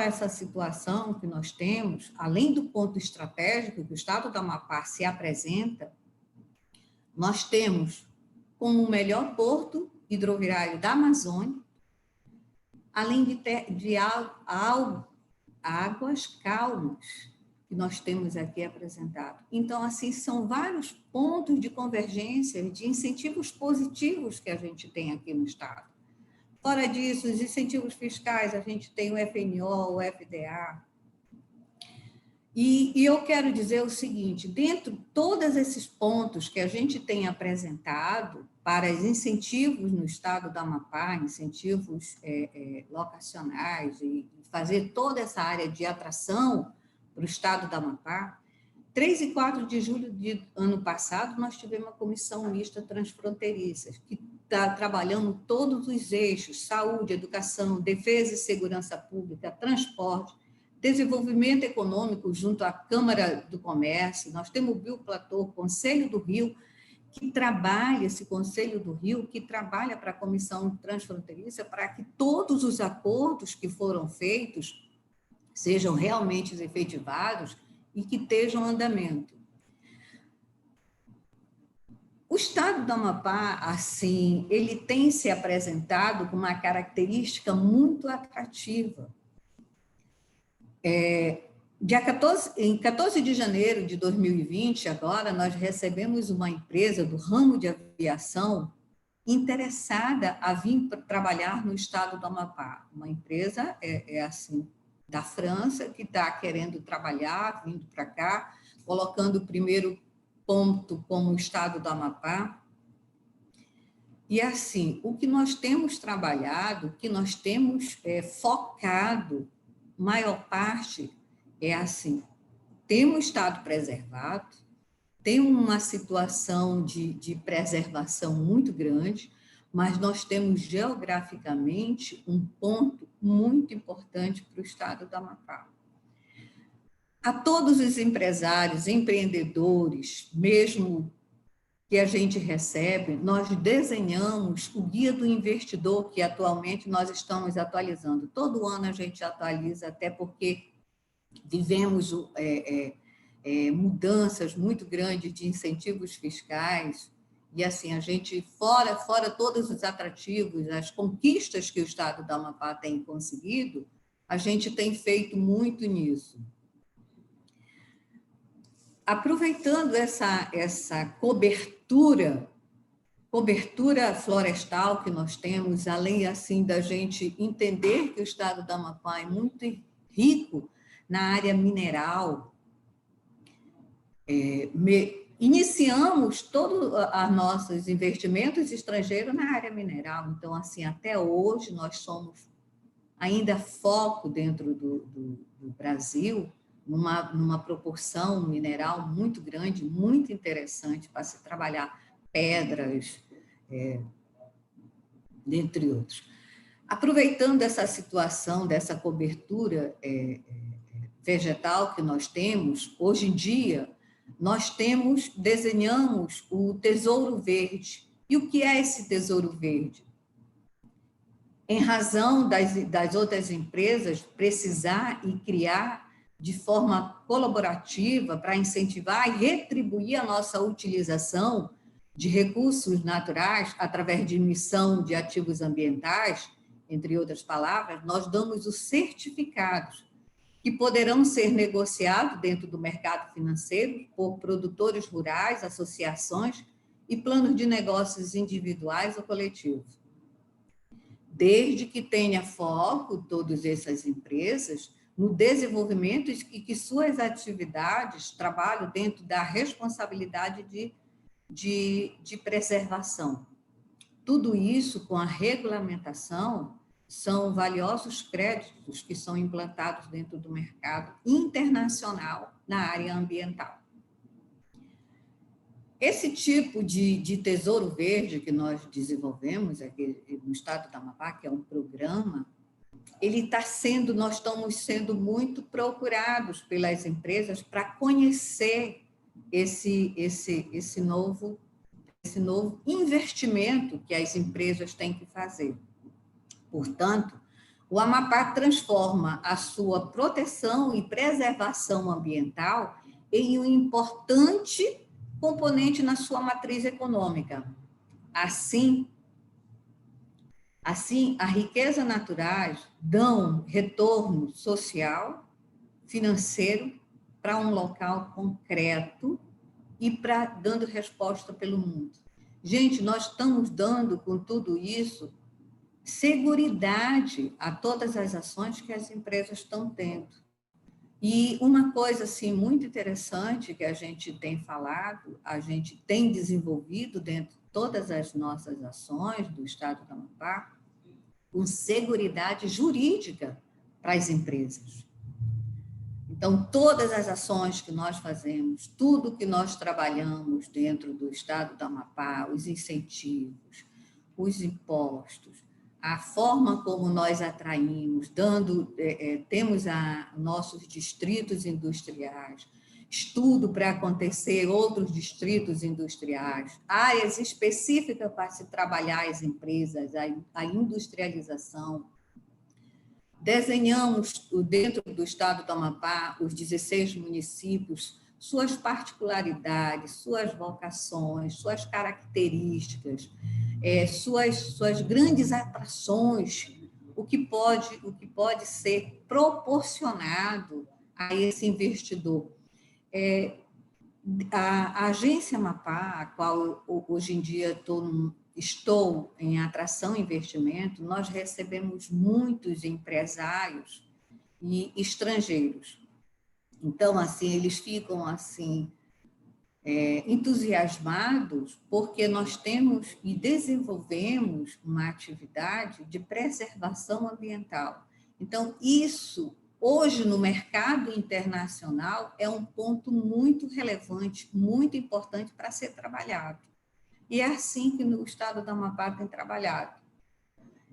essa situação que nós temos, além do ponto estratégico que o estado do Amapá se apresenta, nós temos como o melhor porto hidroviário da Amazônia, além de águas calmas, que nós temos aqui apresentado. Então, assim, são vários pontos de convergência, de incentivos positivos que a gente tem aqui no Estado. Fora disso, os incentivos fiscais, a gente tem o FNO, o FDA. E eu quero dizer o seguinte, dentro de todos esses pontos que a gente tem apresentado para os incentivos no Estado do Amapá, incentivos locacionais, e fazer toda essa área de atração para o Estado do Amapá, 3 e 4 de julho do ano passado, nós tivemos uma comissão mista transfronteiriça, que está trabalhando todos os eixos, saúde, educação, defesa e segurança pública, transporte, desenvolvimento econômico junto à Câmara do Comércio. Nós temos o Bioplatô, Conselho do Rio, que trabalha, esse Conselho do Rio, que trabalha para a Comissão Transfronteiriça, para que todos os acordos que foram feitos sejam realmente efetivados e que estejam em andamento. O Estado do Amapá, assim, ele tem se apresentado com uma característica muito atrativa. Em 14 de janeiro de 2020, agora, nós recebemos uma empresa do ramo de aviação interessada a vir trabalhar no Estado do Amapá. Uma empresa, assim, da França, que está querendo trabalhar, vindo para cá, colocando o primeiro ponto como o Estado do Amapá. E, assim, o que nós temos trabalhado, o que nós temos focado, maior parte, é assim, tem um Estado preservado, tem uma situação de preservação muito grande, mas nós temos geograficamente um ponto muito importante para o Estado do Amapá. A todos os empresários, empreendedores, mesmo que a gente recebe, nós desenhamos o Guia do Investidor, que atualmente nós estamos atualizando. Todo ano a gente atualiza, até porque vivemos mudanças muito grandes de incentivos fiscais, e assim, a gente, fora todos os atrativos, as conquistas que o Estado do Amapá tem conseguido, a gente tem feito muito nisso. Aproveitando essa cobertura florestal que nós temos, além assim da gente entender que o Estado do Amapá é muito rico na área mineral, iniciamos todos os nossos investimentos estrangeiros na área mineral. Então, assim, até hoje nós somos ainda foco dentro do Brasil, numa proporção mineral muito grande, muito interessante para se trabalhar pedras, dentre outros. Aproveitando essa situação, dessa cobertura vegetal que nós temos, hoje em dia, nós desenhamos o Tesouro Verde. E o que é esse Tesouro Verde? Em razão das outras empresas precisar e criar de forma colaborativa para incentivar e retribuir a nossa utilização de recursos naturais através de emissão de ativos ambientais, entre outras palavras, nós damos os certificados que poderão ser negociados dentro do mercado financeiro por produtores rurais, associações e planos de negócios individuais ou coletivos. Desde que tenha foco, todas essas empresas, no desenvolvimento e que suas atividades trabalhem dentro da responsabilidade de preservação. Tudo isso com a regulamentação são valiosos créditos que são implantados dentro do mercado internacional na área ambiental. Esse tipo de Tesouro Verde que nós desenvolvemos aqui no Estado do Amapá, que é um programa, nós estamos sendo muito procurados pelas empresas para conhecer esse novo investimento que as empresas têm que fazer. Portanto, o Amapá transforma a sua proteção e preservação ambiental em um importante componente na sua matriz econômica. Assim, Assim, a riqueza naturais dão retorno social, financeiro, para um local concreto e dando resposta pelo mundo. Gente, nós estamos dando, com tudo isso, seguridade a todas as ações que as empresas estão tendo. E uma coisa assim, muito interessante que a gente tem falado, a gente tem desenvolvido dentro de todas as nossas ações do Estado do Amapá, com seguridade jurídica para as empresas. Então, todas as ações que nós fazemos, tudo que nós trabalhamos dentro do Estado do Amapá, os incentivos, os impostos, a forma como nós atraímos, temos nossos distritos industriais, estudo para acontecer outros distritos industriais, áreas específicas para se trabalhar as empresas, a industrialização. Desenhamos, dentro do Estado do Amapá, os 16 municípios, suas particularidades, suas vocações, suas características, suas grandes atrações, o que pode ser proporcionado a esse investidor. A Agência Amapá, a qual hoje em dia estou em atração e investimento, nós recebemos muitos empresários e estrangeiros. Então, assim, eles ficam assim entusiasmados porque nós temos e desenvolvemos uma atividade de preservação ambiental. Então, isso, hoje, no mercado internacional, é um ponto muito relevante, muito importante para ser trabalhado. E é assim que no Estado do Amapá tem trabalhado.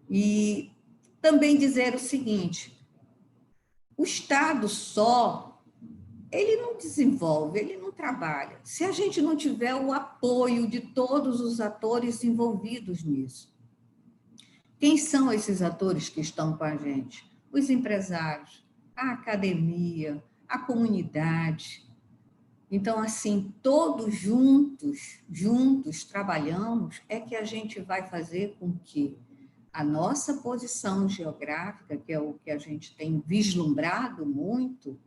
E também dizer o seguinte, o Estado só, ele não desenvolve, ele não trabalha, se a gente não tiver o apoio de todos os atores envolvidos nisso. Quem são esses atores que estão com a gente? Os empresários, a academia, a comunidade. Então, assim, todos juntos trabalhamos, é que a gente vai fazer com que a nossa posição geográfica, que é o que a gente tem vislumbrado muito,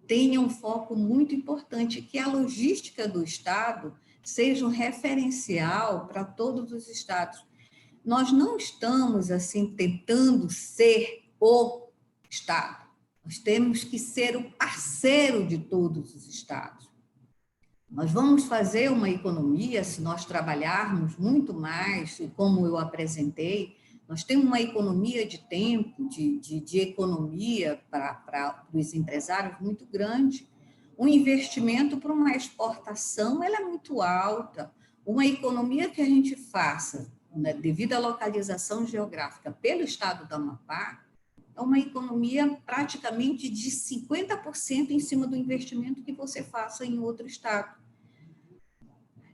tenha um foco muito importante, que a logística do Estado seja um referencial para todos os estados. Nós não estamos, assim, tentando ser o Estado, nós temos que ser o parceiro de todos os estados. Nós vamos fazer uma economia, se nós trabalharmos muito mais, como eu apresentei, nós temos uma economia de tempo, de economia para os empresários muito grande. Um investimento para uma exportação, ela é muito alta. Uma economia que a gente faça, né, devido à localização geográfica pelo Estado do Amapá, é uma economia praticamente de 50% em cima do investimento que você faça em outro estado.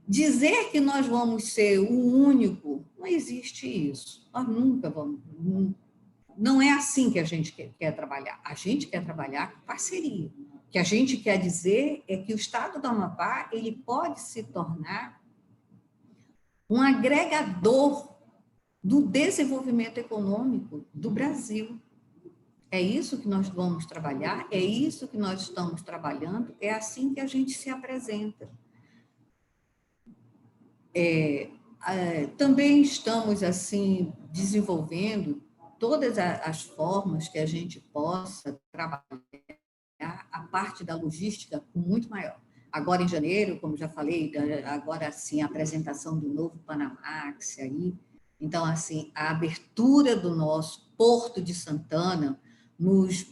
Dizer que nós vamos ser o único, não existe isso. Nós nunca vamos. Não é assim que a gente quer trabalhar. A gente quer trabalhar com parceria. O que a gente quer dizer é que o Estado do Amapá, ele pode se tornar um agregador do desenvolvimento econômico do Brasil. É isso que nós vamos trabalhar, é isso que nós estamos trabalhando, é assim que a gente se apresenta. Também estamos, assim, desenvolvendo todas as formas que a gente possa trabalhar a parte da logística muito maior. Agora, em janeiro, como já falei, agora, assim, a apresentação do novo Panamax aí. Então, assim, a abertura do nosso Porto de Santana nos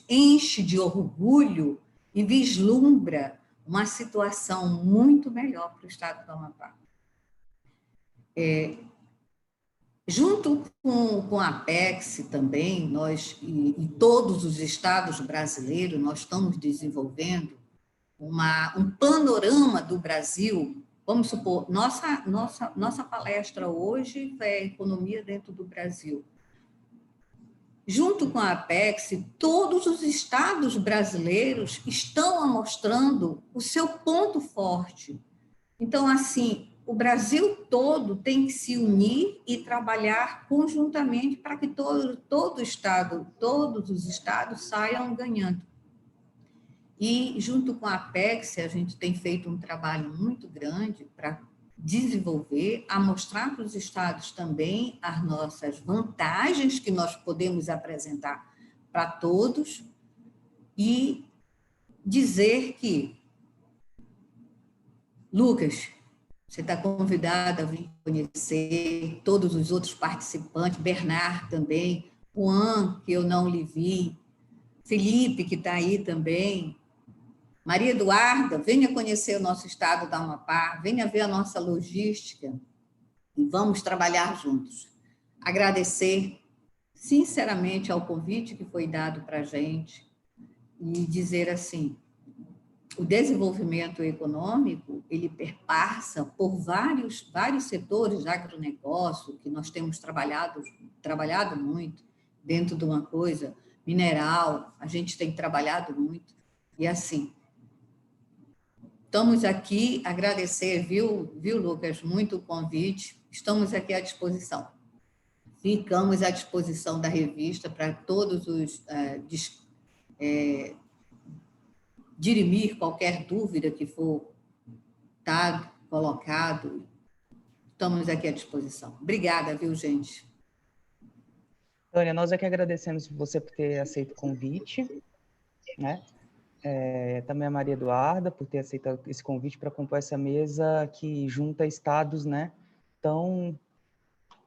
enche de orgulho e vislumbra uma situação muito melhor para o Estado do Amapá. Junto com a Apex também, nós e todos os estados brasileiros, nós estamos desenvolvendo um panorama do Brasil. Vamos supor, nossa palestra hoje é Economia dentro do Brasil. Junto com a Apex, todos os estados brasileiros estão mostrando o seu ponto forte. Então, assim, o Brasil todo tem que se unir e trabalhar conjuntamente para que todos os estados saiam ganhando. E, junto com a Apex, a gente tem feito um trabalho muito grande para desenvolver, a mostrar para os estados também as nossas vantagens que nós podemos apresentar para todos e dizer que, Lucas, você está convidado a vir conhecer todos os outros participantes, Bernard também, Juan, que eu não lhe vi, Felipe, que está aí também, Maria Eduarda, venha conhecer o nosso estado do Amapá, venha ver a nossa logística e vamos trabalhar juntos. Agradecer sinceramente ao convite que foi dado para a gente e dizer assim, o desenvolvimento econômico, ele perpassa por vários setores de agronegócio, que nós temos trabalhado muito, dentro de uma coisa, mineral, a gente tem trabalhado muito, e assim, estamos aqui, agradecer, viu, Lucas, muito o convite, estamos aqui à disposição. Ficamos à disposição da revista para todos os dirimir qualquer dúvida que for colocado. Estamos aqui à disposição. Obrigada, viu, gente? Tânia, nós aqui agradecemos você por ter aceito o convite, né? Também a Maria Eduarda por ter aceitado esse convite para compor essa mesa que junta estados, né? Tão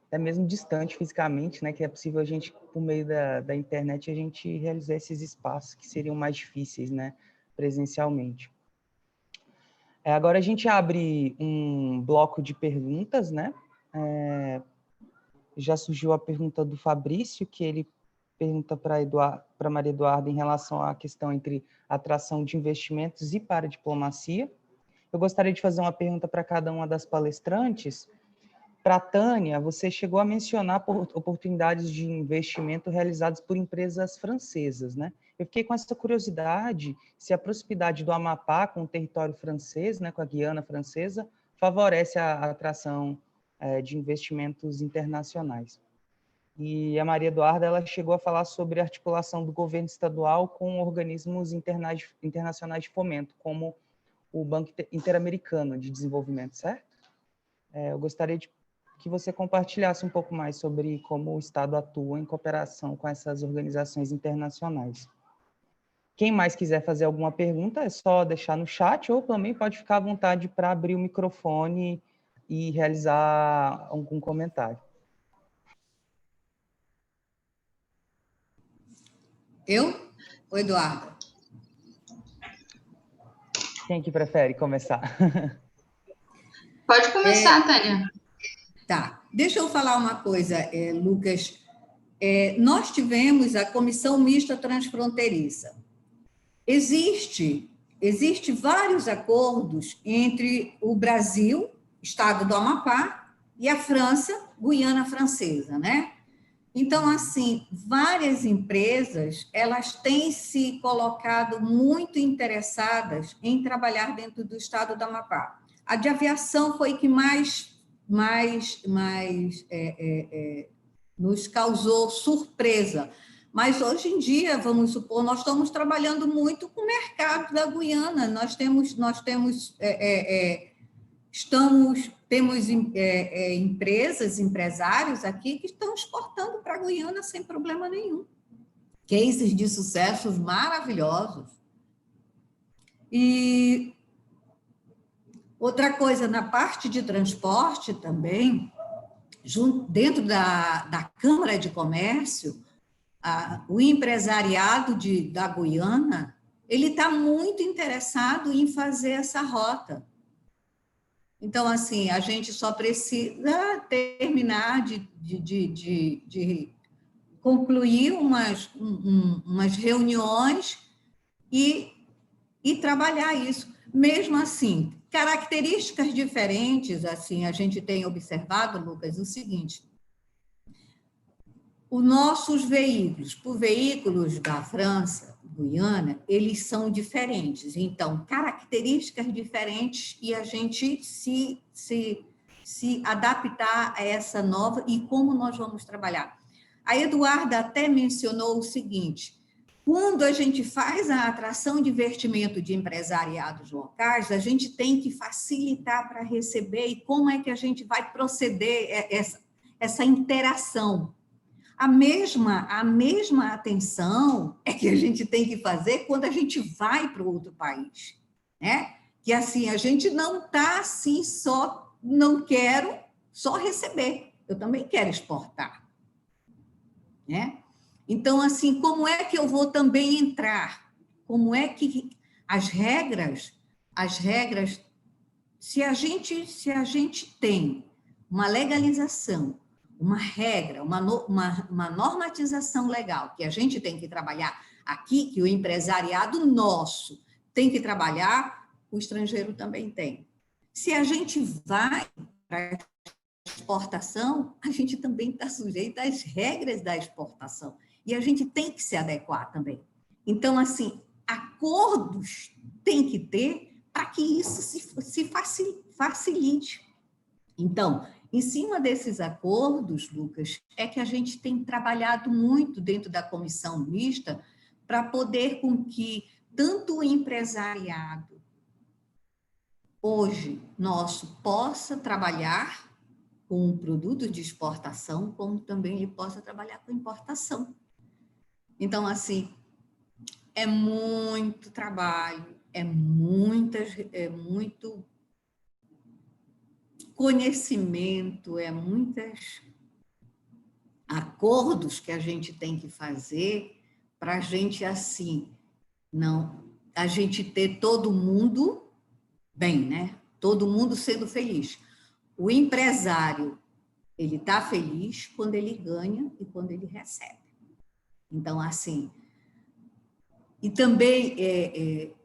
até mesmo distante fisicamente, né? Que é possível a gente, por meio da internet, a gente realizar esses espaços que seriam mais difíceis, né? Presencialmente. Agora a gente abre um bloco de perguntas, né? Já surgiu a pergunta do Fabrício, que ele pergunta para Maria Eduarda em relação à questão entre atração de investimentos e paradiplomacia. Eu gostaria de fazer uma pergunta para cada uma das palestrantes. Para a Tânia, você chegou a mencionar oportunidades de investimento realizadas por empresas francesas, né? Eu fiquei com essa curiosidade se a proximidade do Amapá com o território francês, né, com a Guiana Francesa, favorece a atração de investimentos internacionais. E a Maria Eduarda, ela chegou a falar sobre a articulação do governo estadual com organismos internacionais de fomento, como o Banco Interamericano de Desenvolvimento, certo? Eu gostaria que você compartilhasse um pouco mais sobre como o Estado atua em cooperação com essas organizações internacionais. Quem mais quiser fazer alguma pergunta, é só deixar no chat, ou também pode ficar à vontade para abrir o microfone e realizar algum comentário. Eu ou Eduardo? Quem que prefere começar? Pode começar, Tânia. Tá. Deixa eu falar uma coisa, Lucas. Nós tivemos a Comissão Mista Transfronteiriça. Existe vários acordos entre o Brasil, Estado do Amapá, e a França, Guiana Francesa, né? Então, assim, várias empresas, elas têm se colocado muito interessadas em trabalhar dentro do Estado do Amapá. A de aviação foi que mais nos causou surpresa. Mas, hoje em dia, vamos supor, nós estamos trabalhando muito com o mercado da Guiana. Nós temos empresas, empresários aqui que estão exportando para a Guiana sem problema nenhum. Cases de sucessos maravilhosos. E outra coisa, na parte de transporte também, dentro da Câmara de Comércio, o empresariado da Guiana, ele está muito interessado em fazer essa rota. Então, assim, a gente só precisa terminar de concluir umas reuniões e trabalhar isso. Mesmo assim, características diferentes, assim, a gente tem observado, Lucas, o seguinte: os nossos veículos, por veículos da França, Guiana, eles são diferentes. Então, características diferentes e a gente se se adaptar a essa nova e como nós vamos trabalhar. A Eduarda até mencionou o seguinte: quando a gente faz a atração de investimento de empresariados locais, a gente tem que facilitar para receber, e como é que a gente vai proceder essa interação. A mesma atenção é que a gente tem que fazer quando a gente vai para outro país, né? Que assim, a gente não está assim só, não quero só receber, eu também quero exportar, né? Então, assim, como é que eu vou também entrar? Como é que as regras, se a gente tem uma legalização, uma regra, uma normatização legal que a gente tem que trabalhar aqui, que o empresariado nosso tem que trabalhar, o estrangeiro também tem. Se a gente vai para a exportação, a gente também está sujeito às regras da exportação. E a gente tem que se adequar também. Então, assim, acordos tem que ter para que isso se facilite. Então, em cima desses acordos, Lucas, é que a gente tem trabalhado muito dentro da comissão mista para poder com que tanto o empresariado hoje nosso possa trabalhar com produtos de exportação, como também ele possa trabalhar com importação. Então, assim, é muito trabalho, é muito conhecimento, é muitos acordos que a gente tem que fazer para a gente, assim, a gente ter todo mundo bem, né? Todo mundo sendo feliz. O empresário, ele está feliz quando ele ganha e quando ele recebe. Então, assim, e também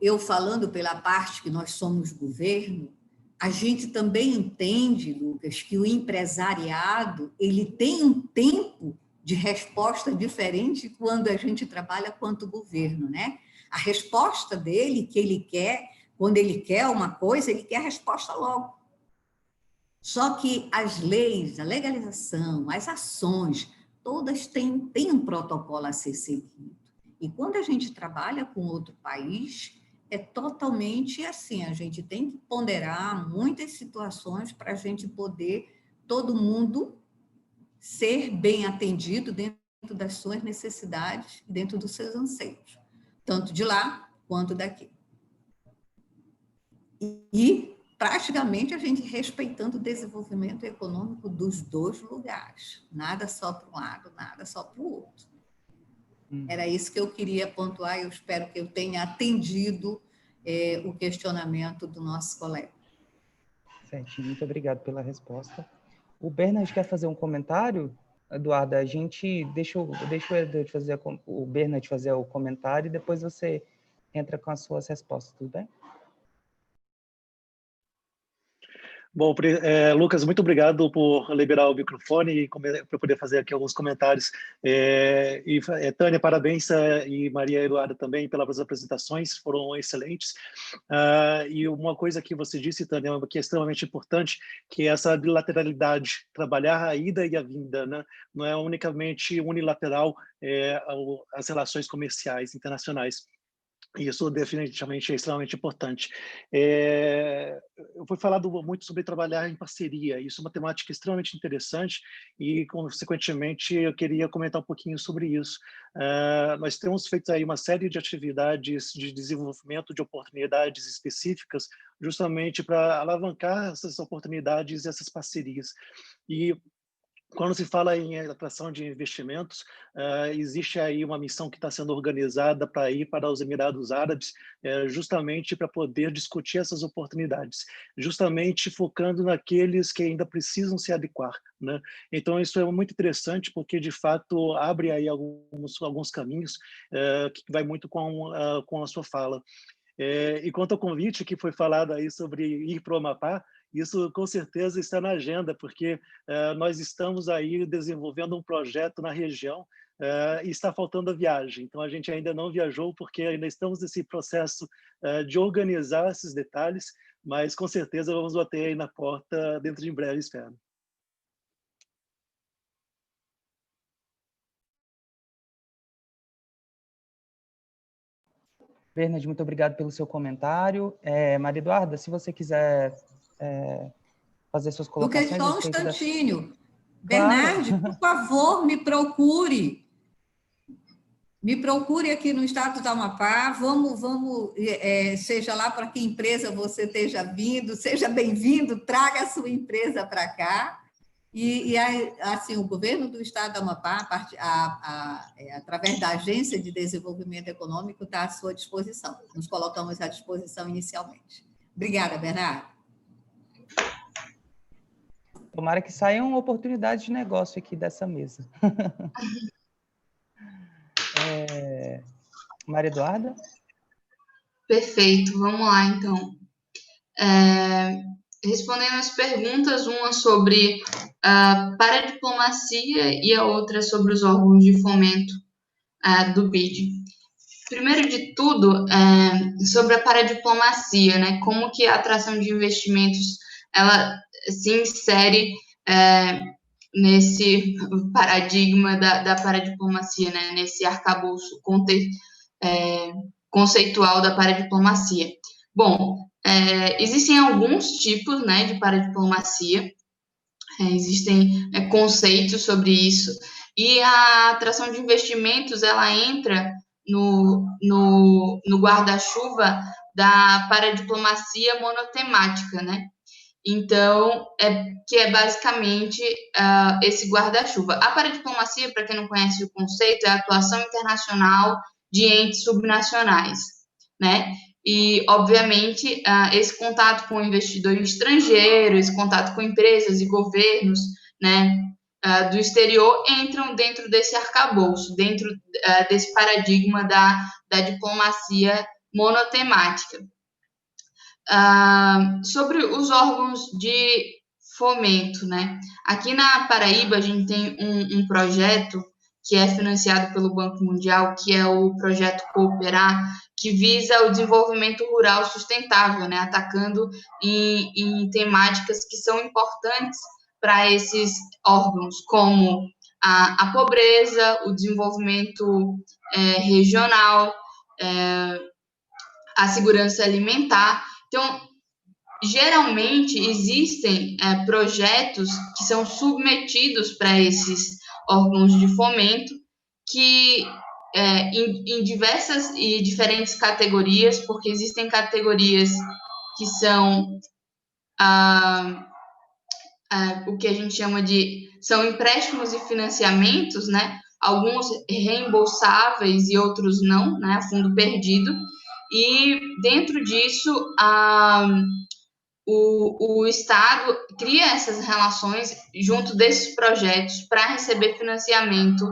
eu falando pela parte que nós somos governo, a gente também entende, Lucas, que o empresariado ele tem um tempo de resposta diferente quando a gente trabalha quanto governo, né? A resposta dele, que ele quer, quando ele quer uma coisa, ele quer a resposta logo. Só que as leis, a legalização, as ações, todas têm um protocolo a ser seguido. E quando a gente trabalha com outro país, é totalmente assim, a gente tem que ponderar muitas situações para a gente poder, todo mundo, ser bem atendido dentro das suas necessidades, dentro dos seus anseios, tanto de lá quanto daqui. E praticamente a gente respeitando o desenvolvimento econômico dos dois lugares, nada só para um lado, nada só para o outro. Era isso que eu queria pontuar, e eu espero que eu tenha atendido o questionamento do nosso colega. Certinho, muito obrigado pela resposta. O Bernard quer fazer um comentário? Eduarda, deixa o Bernard fazer o comentário e depois você entra com as suas respostas, tudo bem? Bom, Lucas, muito obrigado por liberar o microfone e para poder fazer aqui alguns comentários. Tânia, parabéns, e Maria Eduarda também pelas apresentações, foram excelentes. E uma coisa que você disse, Tânia, que é extremamente importante, que é essa bilateralidade, trabalhar a ida e a vinda, né? Não é unicamente unilateral as relações comerciais internacionais. Isso definitivamente é extremamente importante. Eu fui falado muito sobre trabalhar em parceria. Isso é uma temática extremamente interessante e, consequentemente, eu queria comentar um pouquinho sobre isso. Nós temos feito aí uma série de atividades de desenvolvimento de oportunidades específicas justamente para alavancar essas oportunidades e essas parcerias. E quando se fala em atração de investimentos, existe aí uma missão que está sendo organizada para ir para os Emirados Árabes, justamente para poder discutir essas oportunidades, justamente focando naqueles que ainda precisam se adequar, né? Então, isso é muito interessante, porque, de fato, abre aí alguns caminhos que vai muito com a sua fala. E quanto ao convite que foi falado aí sobre ir para o Amapá, isso com certeza está na agenda, porque nós estamos aí desenvolvendo um projeto na região e está faltando a viagem. Então, a gente ainda não viajou porque ainda estamos nesse processo de organizar esses detalhes, mas com certeza vamos bater aí na porta dentro de breve, espero. Bernard, muito obrigado pelo seu comentário. Maria Eduarda, se você quiser fazer suas colocações... Lucas, só um instantinho. Claro. Bernard, por favor, me procure. Me procure aqui no Estado do Amapá. Vamos, seja lá para que empresa você esteja vindo, seja bem-vindo, traga a sua empresa para cá. E assim, o governo do Estado do Amapá, através da Agência de Desenvolvimento Econômico, está à sua disposição. Nos colocamos à disposição inicialmente. Obrigada, Bernardo. Tomara que saiam oportunidades de negócio aqui dessa mesa. Maria Eduarda? Perfeito, vamos lá, então. Respondendo as perguntas, uma sobre paradiplomacia e a outra sobre os órgãos de fomento do BID. Primeiro de tudo, sobre a paradiplomacia, né? Como que a atração de investimentos ela se insere nesse paradigma da paradiplomacia, né? Nesse arcabouço conceitual da paradiplomacia. Bom, existem alguns tipos, né, de paradiplomacia, existem conceitos sobre isso, e a atração de investimentos, ela entra no guarda-chuva da paradiplomacia monotemática, né? Então, que é basicamente esse guarda-chuva. A paradiplomacia, para quem não conhece o conceito, é a atuação internacional de entes subnacionais, né? E, obviamente, esse contato com o investidor estrangeiro, esse contato com empresas e governos, né, do exterior, entram dentro desse arcabouço, dentro desse paradigma da diplomacia monotemática. Sobre os órgãos de fomento, né? Aqui na Paraíba, a gente tem um projeto que é financiado pelo Banco Mundial, que é o projeto Cooperar, que visa o desenvolvimento rural sustentável, né? Atacando em temáticas que são importantes para esses órgãos, como a pobreza, o desenvolvimento regional, a segurança alimentar. Então, geralmente, existem projetos que são submetidos para esses órgãos de fomento, que em diversas e diferentes categorias, porque existem categorias que são o que a gente chama são empréstimos e financiamentos, né? Alguns reembolsáveis e outros não, né? A fundo perdido. E dentro disso, o Estado cria essas relações junto desses projetos para receber financiamento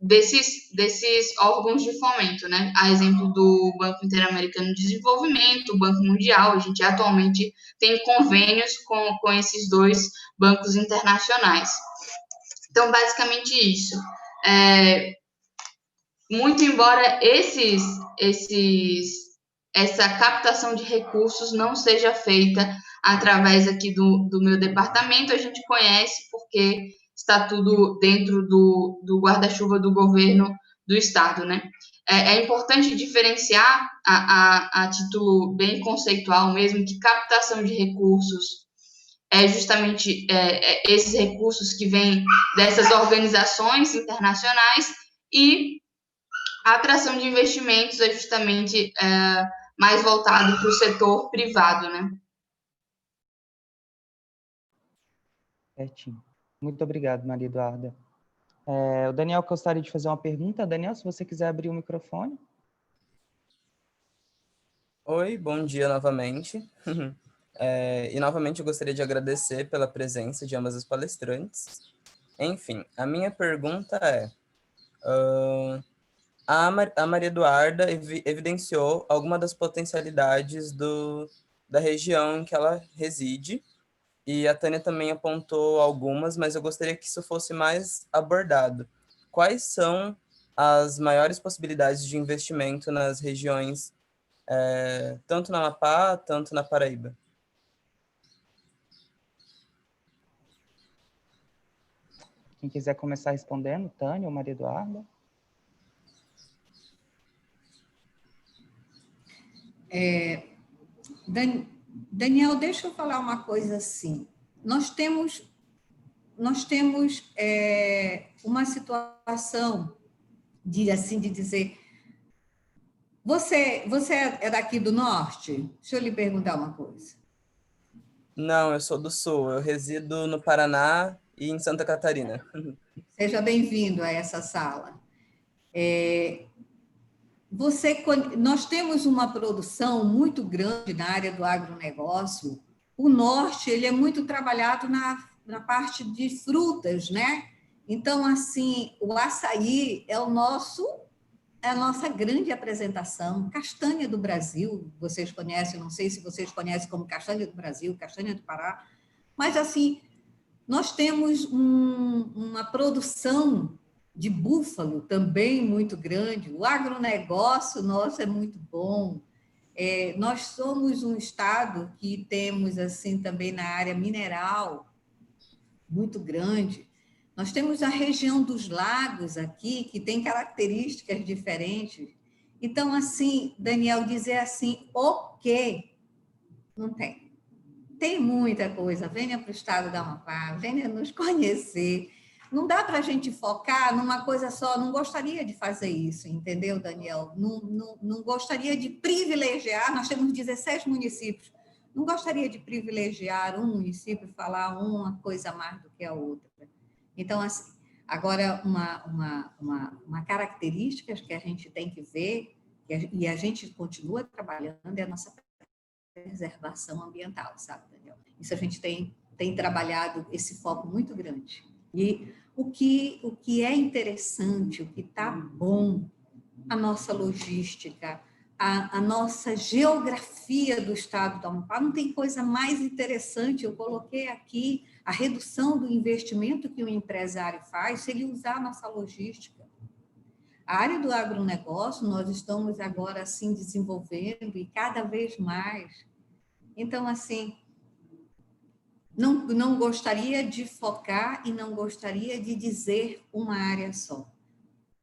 desses órgãos de fomento, né? A exemplo do Banco Interamericano de Desenvolvimento, o Banco Mundial, a gente atualmente tem convênios com esses dois bancos internacionais. Então, basicamente isso. Muito embora essa captação de recursos não seja feita através aqui do meu departamento, a gente conhece porque está tudo dentro do guarda-chuva do governo do Estado, né? É importante diferenciar a título bem conceitual mesmo, que captação de recursos é justamente esses recursos que vêm dessas organizações internacionais, e a atração de investimentos é justamente mais voltado para o setor privado, né? Certinho. Muito obrigado, Maria Eduarda. O Daniel gostaria de fazer uma pergunta. Daniel, se você quiser abrir o microfone. Oi, bom dia novamente. E novamente eu gostaria de agradecer pela presença de ambas as palestrantes. Enfim, a minha pergunta é... A Maria Eduarda evidenciou alguma das potencialidades da região em que ela reside E a Tânia também apontou algumas, mas eu gostaria que isso fosse mais abordado. Quais são as maiores possibilidades de investimento nas regiões, tanto na Amapá, tanto na Paraíba? Quem quiser começar respondendo, Tânia ou Maria Eduarda? Daniel, deixa eu falar uma coisa assim. Nós temos uma situação de dizer, você é daqui do norte? Deixa eu lhe perguntar uma coisa. Não, eu sou do sul, eu resido no Paraná e em Santa Catarina. Seja bem-vindo a essa sala. Nós temos uma produção muito grande na área do agronegócio. O norte ele é muito trabalhado na parte de frutas, né? Então, assim, o açaí é a nossa grande apresentação. Castanha do Brasil, vocês conhecem, não sei se vocês conhecem como castanha do Brasil, castanha do Pará, mas, assim, nós temos uma produção de búfalo também muito grande, o agronegócio nosso é muito bom. Nós somos um estado que temos, assim, também na área mineral, muito grande. Nós temos a região dos lagos aqui, que tem características diferentes. Então, assim, Daniel, dizer assim, o quê? Não tem. Tem muita coisa. Venha para o estado da Amapá, venha nos conhecer. Não dá para a gente focar numa coisa só. Não gostaria de fazer isso, entendeu, Daniel? Não gostaria de privilegiar. Nós temos 16 municípios. Não gostaria de privilegiar um município e falar uma coisa mais do que a outra. Então, assim, agora, uma característica que a gente tem que ver, e a gente continua trabalhando, é a nossa preservação ambiental, sabe, Daniel? Isso a gente tem trabalhado esse foco muito grande. E o que é interessante, o que está bom, a nossa logística, a nossa geografia do estado do Amapá, não tem coisa mais interessante. Eu coloquei aqui a redução do investimento que o empresário faz se ele usar a nossa logística. A área do agronegócio, nós estamos agora, assim, desenvolvendo e cada vez mais. Então, assim, não gostaria de focar e não gostaria de dizer uma área só.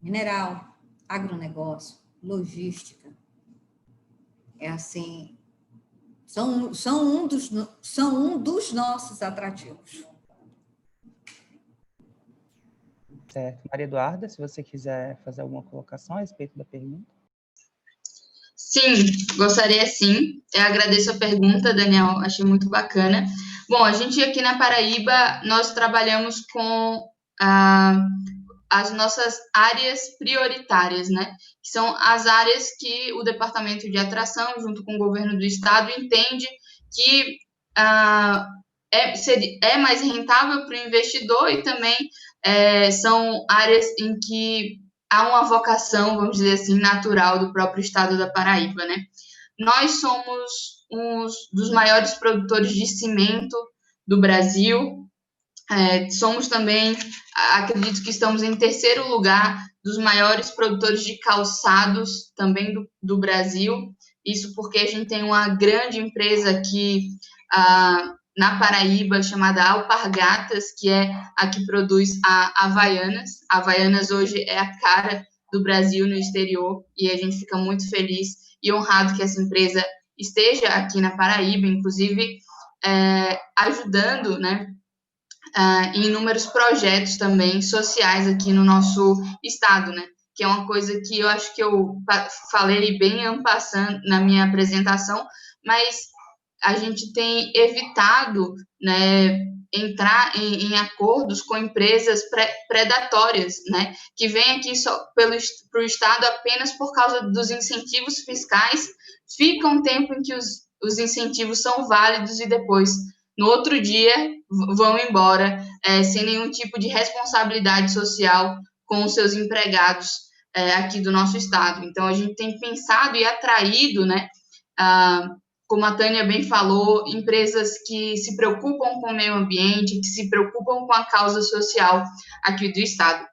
Mineral, agronegócio, logística. É assim, são um dos nossos atrativos. Certo. Maria Eduarda, se você quiser fazer alguma colocação a respeito da pergunta. Sim, gostaria sim. Eu agradeço a pergunta, Daniel, achei muito bacana. Bom, a gente aqui na Paraíba, nós trabalhamos com as nossas áreas prioritárias, né? Que são as áreas que o Departamento de Atração, junto com o governo do estado, entende que é mais rentável para o investidor e também são áreas em que há uma vocação, vamos dizer assim, natural do próprio estado da Paraíba, né? Nós somos um dos maiores produtores de cimento do Brasil. Somos também, acredito que estamos em terceiro lugar dos maiores produtores de calçados também do Brasil. Isso porque a gente tem uma grande empresa aqui na Paraíba, chamada Alpargatas, que é a que produz a Havaianas. A Havaianas hoje é a cara do Brasil no exterior e a gente fica muito feliz e honrado que essa empresa esteja aqui na Paraíba, inclusive ajudando, né, em inúmeros projetos também sociais aqui no nosso estado, né, que é uma coisa que eu acho que eu falei bem en passant na minha apresentação, mas a gente tem evitado, né, entrar em acordos com empresas predatórias, né, que vêm aqui só para o Estado apenas por causa dos incentivos fiscais, fica um tempo em que os incentivos são válidos e depois, no outro dia, vão embora sem nenhum tipo de responsabilidade social com os seus empregados aqui do nosso Estado. Então, a gente tem pensado e atraído, né, como a Tânia bem falou, empresas que se preocupam com o meio ambiente, que se preocupam com a causa social aqui do estado.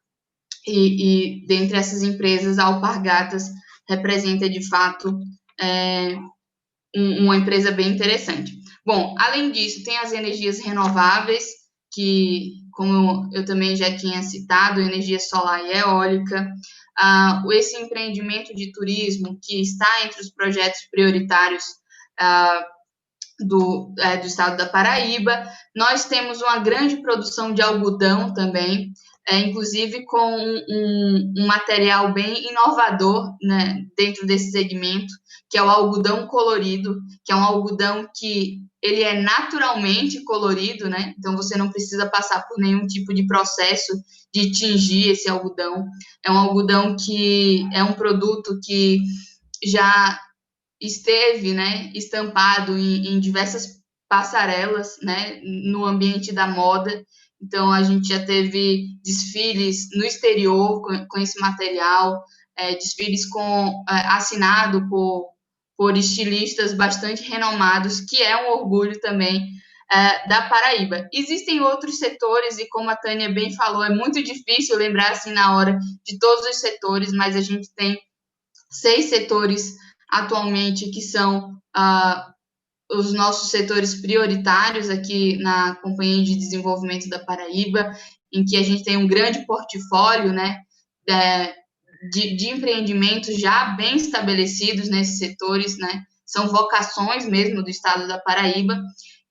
E dentre essas empresas, a Alpargatas representa, de fato, uma empresa bem interessante. Bom, além disso, tem as energias renováveis, que, como eu também já tinha citado, energia solar e eólica. Esse empreendimento de turismo, que está entre os projetos prioritários do estado da Paraíba. Nós temos uma grande produção de algodão também, inclusive com um material bem inovador, né, dentro desse segmento, que é o algodão colorido, que é um algodão que ele é naturalmente colorido, né? Então você não precisa passar por nenhum tipo de processo de tingir esse algodão. É um algodão que é um produto que já esteve, né, estampado em diversas passarelas, né, no ambiente da moda. Então, a gente já teve desfiles no exterior com esse material, desfiles assinado por estilistas bastante renomados, que é um orgulho também da Paraíba. Existem outros setores, e como a Tânia bem falou, é muito difícil lembrar assim na hora de todos os setores, mas a gente tem 6 setores atualmente que são os nossos setores prioritários aqui na Companhia de Desenvolvimento da Paraíba, em que a gente tem um grande portfólio, né, de empreendimentos já bem estabelecidos nesses setores, né, são vocações mesmo do estado da Paraíba.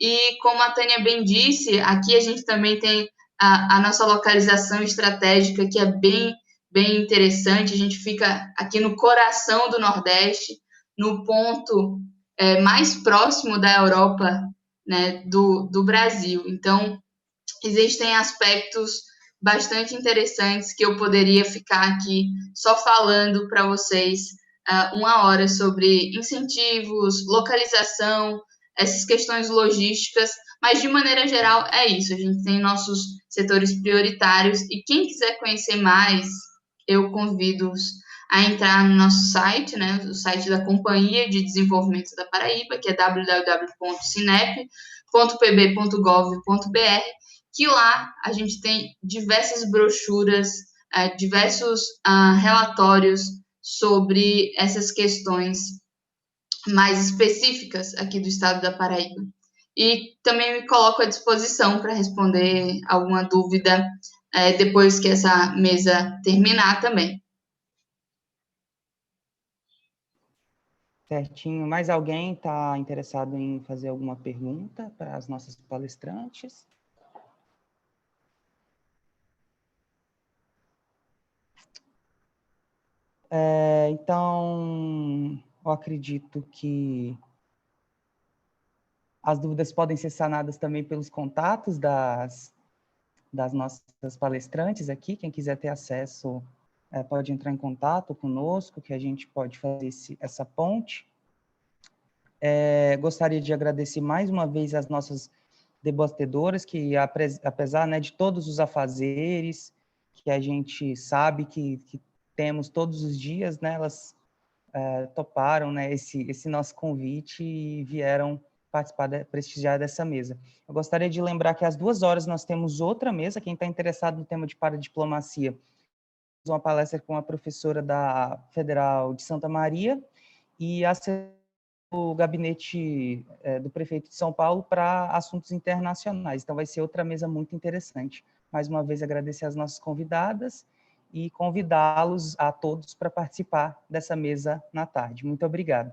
E como a Tânia bem disse, aqui a gente também tem a nossa localização estratégica, que é bem interessante. A gente fica aqui no coração do Nordeste, no ponto mais próximo da Europa, né, do Brasil. Então, existem aspectos bastante interessantes que eu poderia ficar aqui só falando para vocês 1 hora sobre incentivos, localização, essas questões logísticas, mas de maneira geral é isso. A gente tem nossos setores prioritários e quem quiser conhecer mais, eu convido-os a entrar no nosso site, né, o site da Companhia de Desenvolvimento da Paraíba, que é www.cinep.pb.gov.br, que lá a gente tem diversas brochuras, diversos relatórios sobre essas questões mais específicas aqui do estado da Paraíba. E também me coloco à disposição para responder alguma dúvida depois que essa mesa terminar também. Certinho. Mais alguém está interessado em fazer alguma pergunta para as nossas palestrantes? Então, eu acredito que as dúvidas podem ser sanadas também pelos contatos das nossas palestrantes aqui. Quem quiser ter acesso pode entrar em contato conosco, que a gente pode fazer essa ponte. Gostaria de agradecer mais uma vez as nossas debatedoras, que apesar, né, de todos os afazeres que a gente sabe que temos todos os dias, né, elas toparam, né, esse nosso convite e vieram prestigiar dessa mesa. Eu gostaria de lembrar que às 2 horas nós temos outra mesa. Quem está interessado no tema de paradiplomacia, uma palestra com a professora da Federal de Santa Maria e o gabinete do prefeito de São Paulo para assuntos internacionais. Então vai ser outra mesa muito interessante. Mais uma vez agradecer às nossas convidadas e convidá-los a todos para participar dessa mesa na tarde. Muito obrigado.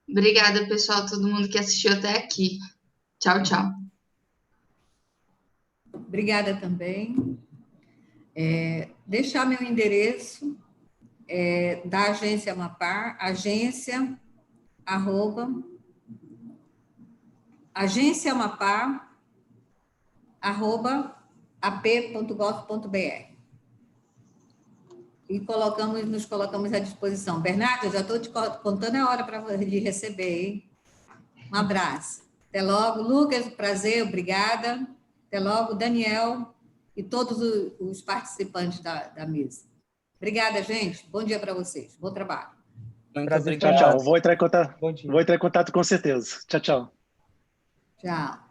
Obrigada, pessoal, todo mundo que assistiu até aqui. Tchau, tchau. Obrigada também. Deixar meu endereço da Agência Amapar, agenciaamapar@ap.gov.br. E nos colocamos à disposição. Bernardo, eu já estou te contando a hora de receber, hein? Um abraço. Até logo. Lucas, prazer, obrigada. Até logo, Daniel e todos os participantes da mesa. Obrigada, gente. Bom dia para vocês. Bom trabalho. Muito Prazer obrigado. Tchau, tchau. Vou entrar em contato, Bom dia. vou entrar em contato com certeza. Tchau, tchau. Tchau.